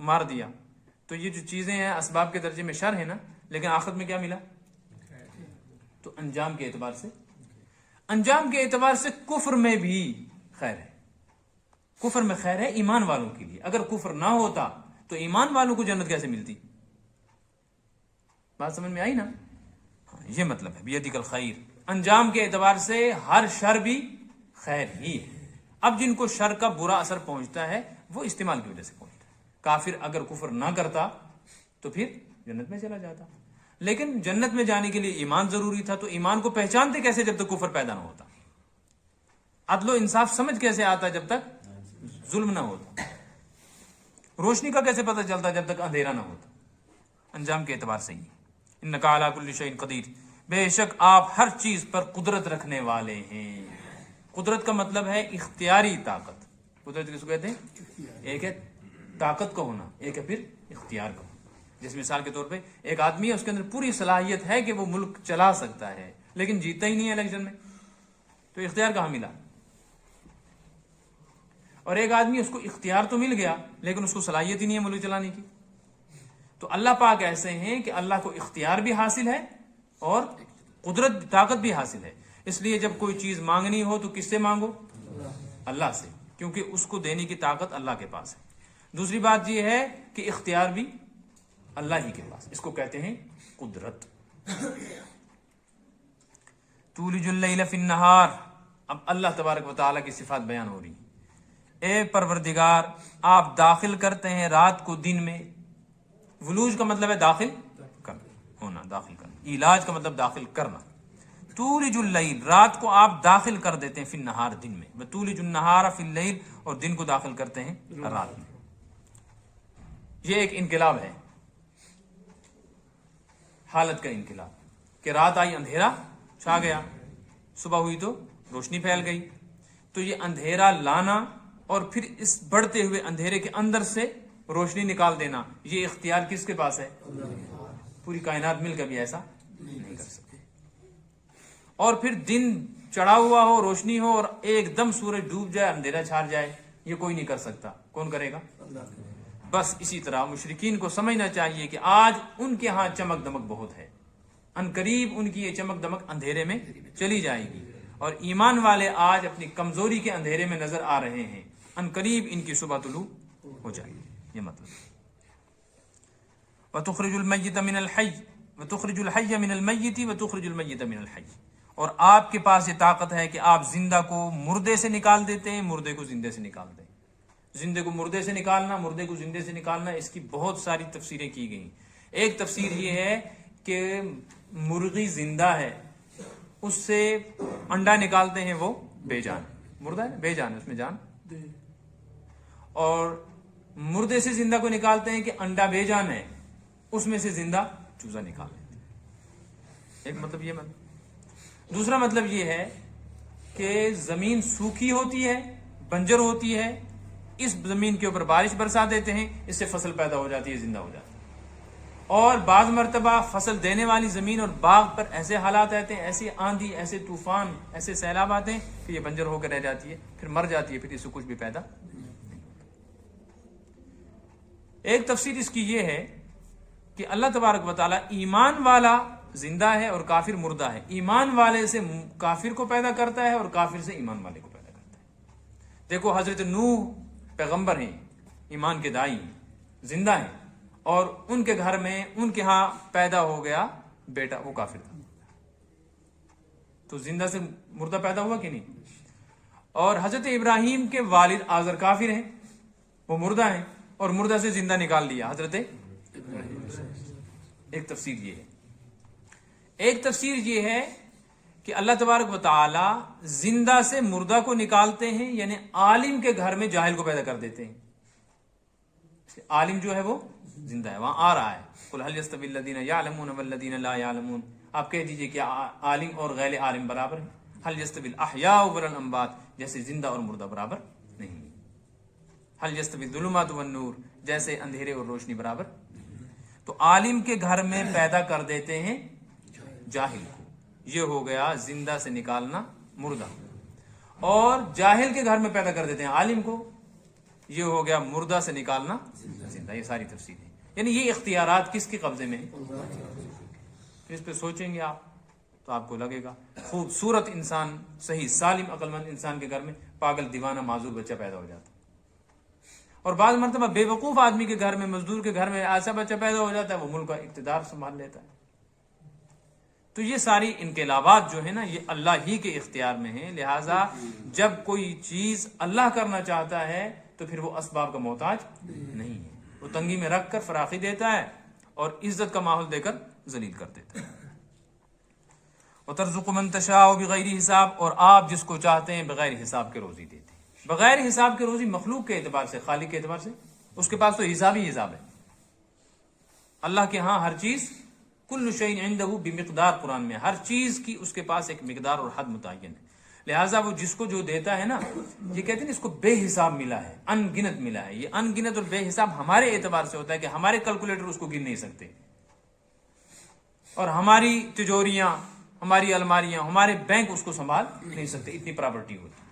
مار دیا۔ تو یہ جو چیزیں ہیں اسباب کے درجے میں شر ہے نا، لیکن آخرت میں کیا ملا؟ تو انجام کے اعتبار سے، انجام کے اعتبار سے کفر میں بھی خیر ہے۔ کفر میں خیر ہے ایمان والوں کے لیے۔ اگر کفر نہ ہوتا تو ایمان والوں کو جنت کیسے ملتی؟ بات سمجھ میں آئی نا؟ ہاں، یہ مطلب ہے بیدک الخیر۔ انجام کے اعتبار سے ہر شر بھی خیر ہی ہے۔ اب جن کو شر کا برا اثر پہنچتا ہے وہ استعمال کی وجہ سے پہنچتا ہے۔ کافر اگر کفر نہ کرتا تو پھر جنت میں چلا جاتا، لیکن جنت میں جانے کے لیے ایمان ضروری تھا، تو ایمان کو پہچانتے کیسے جب تک کفر پیدا نہ ہوتا؟ عدل و انصاف سمجھ کیسے آتا جب تک ظلم نہ ہوتا؟ روشنی کا کیسے پتہ چلتا جب تک اندھیرا نہ ہوتا؟ انجام کے اعتبار سے ہی۔ انک علی کل شیء قدیر، بے شک آپ ہر چیز پر قدرت رکھنے والے ہیں۔ قدرت کا مطلب ہے اختیاری طاقت۔ قدرت کس کو کہتے ہیں؟ ایک ہے طاقت کا ہونا، ایک ہے پھر اختیار کا ہونا۔ جس مثال کے طور پہ ایک آدمی ہے، اس کے اندر پوری صلاحیت ہے کہ وہ ملک چلا سکتا ہے، لیکن جیتتا ہی نہیں ہے الیکشن میں، تو اختیار کہاں ملا؟ اور ایک آدمی اس کو اختیار تو مل گیا لیکن اس کو صلاحیت ہی نہیں ہے ملک چلانے کی۔ تو اللہ پاک ایسے ہیں کہ اللہ کو اختیار بھی حاصل ہے اور قدرت طاقت بھی حاصل ہے، اس لیے جب کوئی چیز مانگنی ہو تو کس سے مانگو؟ اللہ سے، کیونکہ اس کو دینے کی طاقت اللہ کے پاس ہے۔ دوسری بات یہ ہے کہ اختیار بھی اللہ ہی کے پاس، اس کو کہتے ہیں قدرت۔ تولج اللیل فی النہار، اب اللہ تبارک و تعالیٰ کی صفات بیان ہو رہی ہیں۔ اے پروردگار، آپ داخل کرتے ہیں رات کو دن میں۔ ولوج کا مطلب ہے داخل ہونا، داخل کرنا۔ علاج کا مطلب داخل کرنا۔ تولج اللیل، رات کو آپ داخل کر دیتے ہیں، فی النہار، دن میں۔ وتولج النہار فی اللیل، اور دن کو داخل کرتے ہیں رات میں۔ یہ ایک انقلاب ہے، حالت کا انقلاب، کہ رات آئی اندھیرا چھا گیا، صبح ہوئی تو روشنی پھیل گئی۔ تو یہ اندھیرا لانا اور پھر اس بڑھتے ہوئے اندھیرے کے اندر سے روشنی نکال دینا، یہ اختیار کس کے پاس ہے؟ پوری کائنات مل کر بھی ایسا نہیں کر سکتے۔ اور پھر دن چڑھا ہوا ہو، روشنی ہو، اور ایک دم سورج ڈوب جائے، اندھیرا چھا جائے، یہ کوئی نہیں کر سکتا۔ کون کرے گا؟ بس اسی طرح مشرکین کو سمجھنا چاہیے کہ آج ان کے ہاں چمک دمک بہت ہے، ان قریب ان کی یہ چمک دمک اندھیرے میں چلی جائے گی، اور ایمان والے آج اپنی کمزوری کے اندھیرے میں نظر آ رہے ہیں، ان قریب ان کی صبح طلوع ہو جائے گی۔ یہ مطلب وَتُخْرِجُ الْمَيِّتَ مِنَ الْحَيِّ وَتُخْرِجُ الْحَيَّ مِنَ الْمَيِّتِ وَتُخْرِجُ الْمَيِّتَ مِنَ الْحَيِّ، اور آپ کے پاس یہ طاقت ہے کہ آپ زندہ کو مردے سے نکال دیتے ہیں، مردے کو زندے سے نکالتے ہیں۔ زندے کو مردے سے نکالنا، مردے کو زندے سے نکالنا، اس کی بہت ساری تفسیریں کی گئی۔ ایک تفسیر یہ ہے کہ مرغی زندہ ہے، اس سے انڈا نکالتے ہیں، وہ بے جان، مردہ ہے بے جان ہے، اس میں جان، اور مردے سے زندہ کو نکالتے ہیں کہ انڈا بے جان ہے، اس میں سے زندہ چوزا نکال لیتے ہیں۔ ایک مطلب یہ مطلب۔ دوسرا مطلب یہ ہے کہ زمین سوکھی ہوتی ہے، بنجر ہوتی ہے، اس زمین کے اوپر بارش برسا دیتے ہیں، اس سے فصل پیدا ہو جاتی ہے، زندہ ہو جاتی ہے۔ اور بعض مرتبہ فصل دینے والی زمین اور باغ پر ایسے حالات آتے ہیں، ایسی آندھی، ایسے طوفان، ایسے سیلاب آتے ہیں کہ یہ بنجر ہو کر رہ جاتی ہے، پھر مر جاتی ہے، پھر اس سے کچھ بھی پیدا نہیں۔ ایک تفسیر اس کی یہ ہے کہ اللہ تبارک و تعالیٰ ایمان والا زندہ ہے اور کافر مردہ ہے. ایمان والے سے کافر کو پیدا کرتا ہے اور کافر سے ایمان والے کو پیدا کرتا ہے. دیکھو حضرت نوح پیغمبر ہیں، ایمان کے دائی ہیں، زندہ ہیں، اور ان کے گھر میں ان کے ہاں پیدا ہو گیا بیٹا، وہ کافر تھا. تو زندہ سے مردہ پیدا ہوا کہ نہیں؟ اور حضرت ابراہیم کے والد آزر کافر ہیں، وہ مردہ ہیں، اور مردہ سے زندہ نکال دیا حضرت ابراہیم. ایک تفسیر یہ ہے. ایک تفسیر یہ ہے کہ اللہ تبارک و تعالی زندہ سے مردہ کو نکالتے ہیں، یعنی عالم کے گھر میں جاہل کو پیدا کر دیتے ہیں. عالم جو ہے وہ زندہ ہے، وہاں آ رہا ہے قل هل يستوي الذين يعلمون والذين لا يعلمون. آپ کہہ دیجئے کہ عالم اور غیر عالم برابر ہیں. هل يستوي الاحياء والاموات، جیسے زندہ اور مردہ برابر نہیں. هل يستوي الظلمات والنور، جیسے اندھیرے اور روشنی برابر. تو عالم کے گھر میں پیدا کر دیتے ہیں جاہل کو، یہ ہو گیا زندہ سے نکالنا مردہ. اور جاہل کے گھر میں پیدا کر دیتے ہیں عالم کو، یہ ہو گیا مردہ سے نکالنا زندہ. یہ ساری تفصیل ہے. یعنی یہ اختیارات کس کے قبضے میں ہیں؟ اس پہ سوچیں گے آپ تو آپ کو لگے گا خوبصورت انسان، صحیح سالم عقل مند انسان کے گھر میں پاگل دیوانہ معذور بچہ پیدا ہو جاتا ہے. اور بعض مرتبہ بے وقوف آدمی کے گھر میں، مزدور کے گھر میں ایسا بچہ پیدا ہو جاتا ہے وہ ملک کا اقتدار سنبھال لیتا ہے. تو یہ ساری انقلابات جو ہے نا، یہ اللہ ہی کے اختیار میں ہیں. لہٰذا جب کوئی چیز اللہ کرنا چاہتا ہے تو پھر وہ اسباب کا محتاج نہیں ہے. وہ تنگی میں رکھ کر فراخی دیتا ہے اور عزت کا ماحول دے کر ذلیل کر دیتا ہے. وَتَرْزُقُ مَن تَشَاءُ بِغَيْرِ حساب، اور آپ جس کو چاہتے ہیں بغیر حساب کے روزی دیتے ہیں. بغیر حساب کے روزی مخلوق کے اعتبار سے، خالق کے اعتبار سے اس کے پاس تو حساب ہی حساب ہے. اللہ کے ہاں ہر چیز کل شیء عنده بمقدار، قرآن میں ہر چیز کی اس کے پاس ایک مقدار اور حد متعین ہے. لہٰذا وہ جس کو جو دیتا ہے نا، یہ کہتے ہیں اس کو بے حساب ملا ہے، ان گنت ملا ہے. یہ ان گنت اور بے حساب ہمارے اعتبار سے ہوتا ہے کہ ہمارے کیلکولیٹر اس کو گن نہیں سکتے، اور ہماری تجوریاں، ہماری الماریاں، ہمارے بینک اس کو سنبھال نہیں سکتے. اتنی پراپرٹی ہوتی،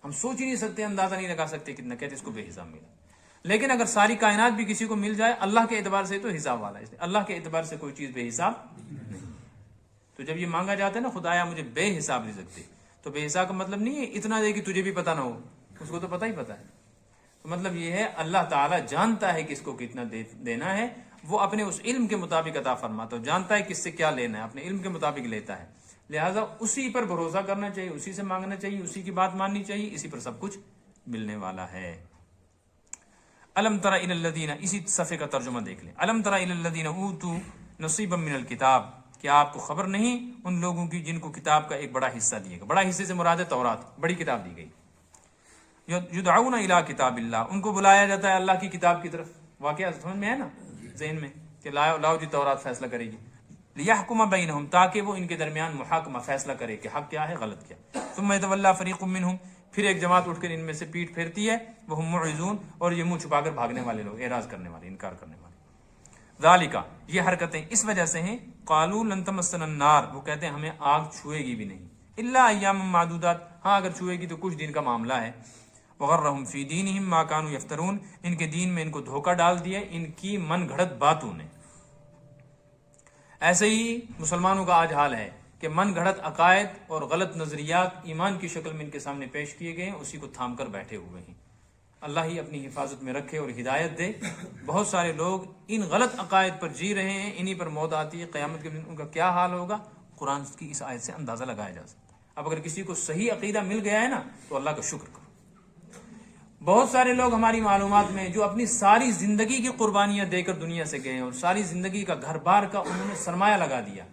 ہم سوچ ہی نہیں سکتے، اندازہ نہیں لگا سکتے کتنا. کہتے اس کو بے حساب ملا. لیکن اگر ساری کائنات بھی کسی کو مل جائے، اللہ کے اعتبار سے تو حساب والا ہے. اس لیے اللہ کے اعتبار سے کوئی چیز بے حساب نہیں. تو جب یہ مانگا جاتا ہے نا خدایا مجھے بے حساب رزق دے، تو بے حساب کا مطلب نہیں ہے اتنا دے کہ تجھے بھی پتہ نہ ہو، اس کو تو پتہ ہی پتہ ہے. تو مطلب یہ ہے اللہ تعالیٰ جانتا ہے کہ اس کو کتنا دینا ہے، وہ اپنے اس علم کے مطابق عطا فرماتا ہے. جانتا ہے کس سے کیا لینا ہے، اپنے علم کے مطابق لیتا ہے. لہٰذا اسی پر بھروسہ کرنا چاہیے، اسی سے مانگنا چاہیے، اسی کی بات ماننی چاہیے، اسی پر سب کچھ ملنے والا ہے. الم تر الی الذین، اسی صفحے کا ترجمہ دیکھ لیں. الم تر الی الذین اوتوا نصیبا من الکتاب، کیا آپ کو خبر نہیں ان لوگوں کی جن کو کتاب کا ایک بڑا حصہ دیا گیا. بڑا حصے سے مراد ہے تورات، بڑی کتاب دی گئی. یدعون الی کتاب اللہ، ان کو بلایا جاتا ہے اللہ کی کتاب کی طرف. واقعہ سمجھ میں ہے نا ذہن میں کہ لاؤ جی تورات فیصلہ کرے گی. لیحکم بینہم، تاکہ وہ ان کے درمیان محاکمہ فیصلہ کرے کہ حق کیا ہے غلط کیا. ثم یتولی فریق منہم، پھر ایک جماعت اٹھ کر ان میں سے پیٹ پھیرتی ہے. وہم معرضون، اور یہ منہ چھپا کر بھاگنے والے لوگ، اعراض کرنے والے، انکار کرنے والے. ذالک، یہ حرکتیں اس وجہ سے ہیں. قالوا لن تمسنا النار، وہ کہتے ہیں ہمیں آگ چھوئے گی بھی نہیں. الا ایام معدودات، ہاں اگر چھوئے گی تو کچھ دن کا معاملہ ہے. وغرہم فی دینہم ما کانوا یفترون، ان کے دین میں ان کو دھوکہ ڈال دیا ان کی من گھڑت باتوں نے. ایسے ہی مسلمانوں کا آج حال ہے کہ من گھڑت عقائد اور غلط نظریات ایمان کی شکل میں ان کے سامنے پیش کیے گئے ہیں، اسی کو تھام کر بیٹھے ہوئے ہیں. اللہ ہی اپنی حفاظت میں رکھے اور ہدایت دے. بہت سارے لوگ ان غلط عقائد پر جی رہے ہیں، انہی پر موت آتی ہے. قیامت کے دن ان کا کیا حال ہوگا قرآن کی اس آیت سے اندازہ لگایا جا سکتا ہے. اب اگر کسی کو صحیح عقیدہ مل گیا ہے نا تو اللہ کا شکر کرو. بہت سارے لوگ ہماری معلومات میں جو اپنی ساری زندگی کی قربانیاں دے کر دنیا سے گئے ہیں اور ساری زندگی کا گھر بار کا انہوں نے سرمایہ لگا دیا.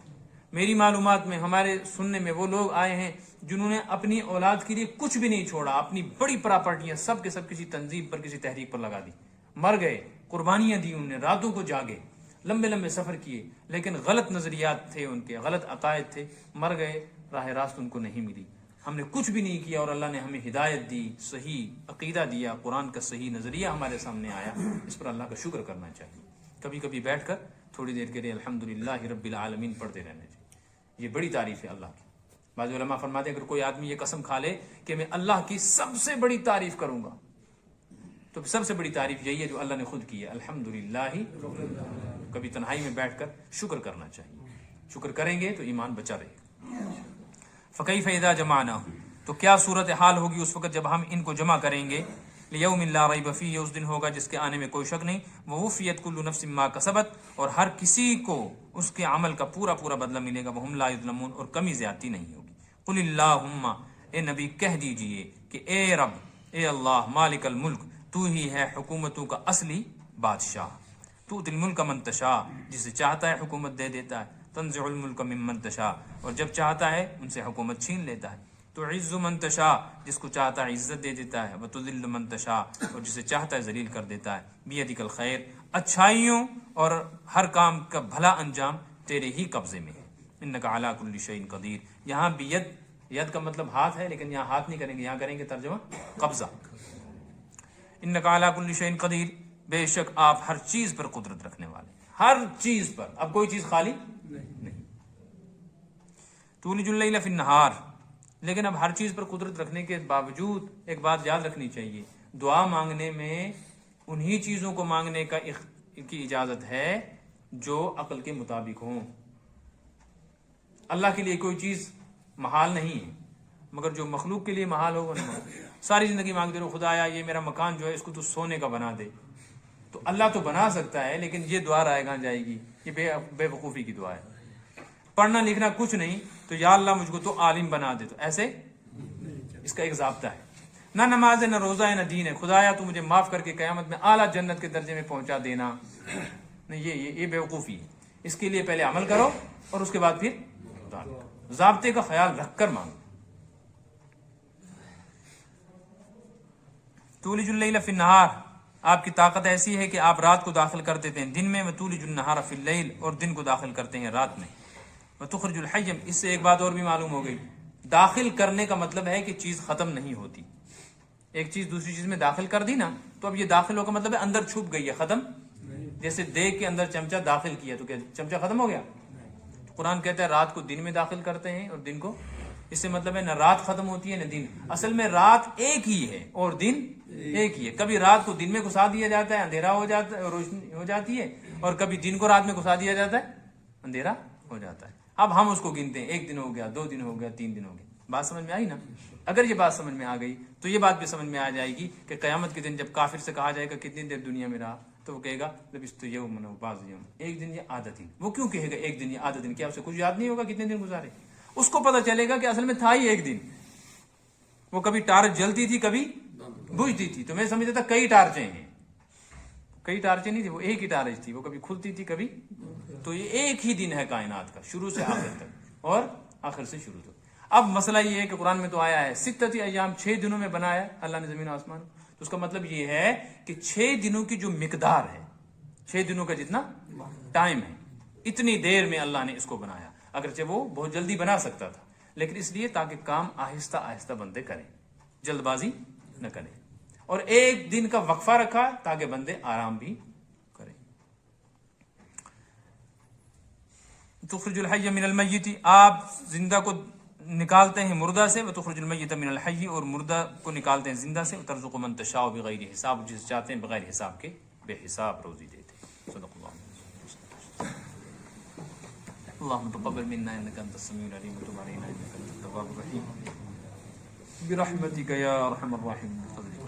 میری معلومات میں، ہمارے سننے میں وہ لوگ آئے ہیں جنہوں نے اپنی اولاد کے لیے کچھ بھی نہیں چھوڑا، اپنی بڑی پراپرٹیاں سب کے سب کسی تنظیم پر، کسی تحریک پر لگا دی. مر گئے، قربانیاں دی انہوں نے، راتوں کو جاگے، لمبے لمبے سفر کیے، لیکن غلط نظریات تھے ان کے، غلط عقائد تھے. مر گئے، راہ راست ان کو نہیں ملی. ہم نے کچھ بھی نہیں کیا اور اللہ نے ہمیں ہدایت دی، صحیح عقیدہ دیا، قرآن کا صحیح نظریہ ہمارے سامنے آیا. اس پر اللہ کا شکر کرنا چاہیے. کبھی کبھی بیٹھ کر تھوڑی دیر کے لیے الحمدللہ رب العالمین پڑھتے رہنا چاہیے. یہ بڑی تعریف ہے اللہ کی. بعض علماء فرماتے ہیں اگر کوئی آدمی یہ قسم کھا لے کہ میں اللہ کی سب سے بڑی تعریف کروں گا، تو سب سے بڑی تعریف یہی ہے جو اللہ نے خود کی ہے، الحمدللہ. کبھی تنہائی میں بیٹھ کر شکر کرنا چاہیے. شکر کریں گے تو ایمان بچا رہے گا۔ فکیف اذا جمعناہم، تو کیا صورتحال ہوگی اس وقت جب ہم ان کو جمع کریں گے، لیوم لا ریب فیہ، اس دن ہوگا جس کے آنے میں کوئی شک نہیں، ووفیت کل نفس ما کسبت، اور ہر کسی کو اس کے عمل کا پورا پورا بدلہ ملے گا، وہم لا یظلمون، اور کمی زیادتی نہیں ہوگی۔ قل اللہم، اے نبی کہہ دیجئے کہ اے رب، اے اللہ، مالک الملک، تو ہی ہے حکومتوں کا اصلی بادشاہ، تؤتی الملک من تشاء، جسے چاہتا ہے حکومت دے دیتا ہے، تنزع الملک ممن تشاء، اور جب چاہتا ہے ان سے حکومت چھین لیتا ہے، تعز من تشاء، جس کو چاہتا ہے عزت دے دیتا ہے، وتذل من تشاء، اور جسے چاہتا ہے ذلیل کر دیتا ہے، بیدک الخیر، اچھائیوں اور ہر کام کا بھلا انجام تیرے ہی قبضے میں ہے، انک علی کل شیء قدیر، یہاں بھی ید کا مطلب ہاتھ ہے، لیکن یہاں ہاتھ نہیں کریں گے، یہاں کریں گے ترجمہ قبضہ، انک علی کل شیء قدیر، بے شک آپ ہر چیز پر قدرت رکھنے والے، ہر چیز پر، اب کوئی چیز خالی نہیں۔ تولج اللیل فی النہار، لیکن اب ہر چیز پر قدرت رکھنے کے باوجود ایک بات یاد رکھنی چاہیے، دعا مانگنے میں انہی چیزوں کو مانگنے کی اجازت ہے جو عقل کے مطابق ہوں۔ اللہ کے لیے کوئی چیز محال نہیں ہے، مگر جو مخلوق کے لیے محال ہو وہ نہیں محال۔ ساری زندگی مانگتے رہو، خدایا یہ میرا مکان جو ہے اس کو تو سونے کا بنا دے، تو اللہ تو بنا سکتا ہے، لیکن یہ دعا رائے گاں جائے گی، یہ بے وقوفی کی دعا ہے۔ پڑھنا لکھنا کچھ نہیں تو یا اللہ مجھ کو تو عالم بنا دے، تو ایسے اس کا ایک ضابطہ ہے، نہ نماز ہے، نہ روزہ ہے، نہ دین ہے، خدایا تو مجھے معاف کر کے قیامت میں اعلیٰ جنت کے درجے میں پہنچا دینا، نہیں، یہ بے وقوفی ہے۔ اس کے لیے پہلے عمل کرو اور اس کے بعد پھر ضابطے کا خیال رکھ کر مانگو۔ تولج اللیل فی النہار، آپ کی طاقت ایسی ہے کہ آپ رات کو داخل کر دیتے ہیں دن میں، وتولج النہار فی اللیل، اور دن کو داخل کرتے ہیں رات میں، وتخرج الحی، اس سے ایک بات اور بھی معلوم ہو گئی، داخل کرنے کا مطلب ہے کہ چیز ختم نہیں ہوتی، ایک چیز دوسری چیز میں داخل کر دی نا تو اب یہ داخل ہو کا مطلب ہے اندر چھپ گئی ہے، ختم، جیسے دیگ کے اندر چمچہ داخل کیا تو کیا چمچہ ختم ہو گیا؟ قرآن کہتا ہے رات کو دن میں داخل کرتے ہیں اور دن کو، اس سے مطلب ہے نہ رات ختم ہوتی ہے نہ دن، اصل میں رات ایک ہی ہے اور دن ایک ہی ہے، کبھی رات کو دن میں گھسا دیا جاتا ہے اندھیرا ہو جاتا ہے روشنی ہو جاتی ہے، اور کبھی دن کو رات میں گھسا دیا جاتا ہے اندھیرا ہو جاتا ہے۔ اب ہم اس کو گنتے ہیں، ایک دن ہو گیا، 2 دن ہو گیا، 3 دن ہو گیا، بات سمجھ میں آئی نا؟ اگر یہ بات سمجھ میں آ گئی تو یہ بات بھی سمجھ میں آ جائے گی کہ قیامت کے دن جب کافر سے کہا جائے گا کتنی دیر دنیا میں رہا، تو وہ کہے گا لبثت یوما او بعض یوم، ایک دن یا آدھا دن۔ وہ کیوں کہے گا ایک دن یا آدھا دن؟ کیا اسے کچھ یاد نہیں ہوگا کتنے دن گزارے؟ اس کو پتہ چلے گا کہ اصل میں تھا ہی ایک دن، وہ کبھی ٹارچ جلتی تھی کبھی بجھتی تھی، تو میں سمجھتا تھا کئی ٹارچیں ہیں، کئی ٹارچیں نہیں تھی، وہ ایک ہی ٹارچ تھی، وہ کبھی کھلتی تھی کبھی، تو یہ ایک ہی دن ہے کائنات کا، شروع سے آخر تک اور آخر سے شروع تک۔ اب مسئلہ یہ ہے کہ قرآن میں تو آیا ہے 6 ایام، 6 دنوں میں بنایا اللہ نے زمین و آسمان، تو اس کا مطلب یہ ہے کہ 6 دنوں کی جو مقدار ہے، 6 دنوں کا جتنا ٹائم ہے، اتنی دیر میں اللہ نے اس کو بنایا، اگرچہ وہ بہت جلدی بنا سکتا تھا، لیکن اس لیے تاکہ کام آہستہ آہستہ بندے کریں، جلد بازی نہ کریں، اور ایک دن کا وقفہ رکھا تاکہ بندے آرام بھی کریں۔ تخرج الحی من المیت، آپ زندہ کو نکالتے ہیں مردہ سے، وتخرج المیت من الحی، اور مردہ کو نکالتے ہیں زندہ سے، وترزق من تشاء بغیر حساب، جس چاہتے ہیں بغیر حساب کے بے حساب روزی دیتے ہیں۔ صدق اللہ۔ اللهم تقبل منا انك انت السميع العليم وتب علينا انك انت التواب الرحيم برحمتك يا ارحم الراحمين.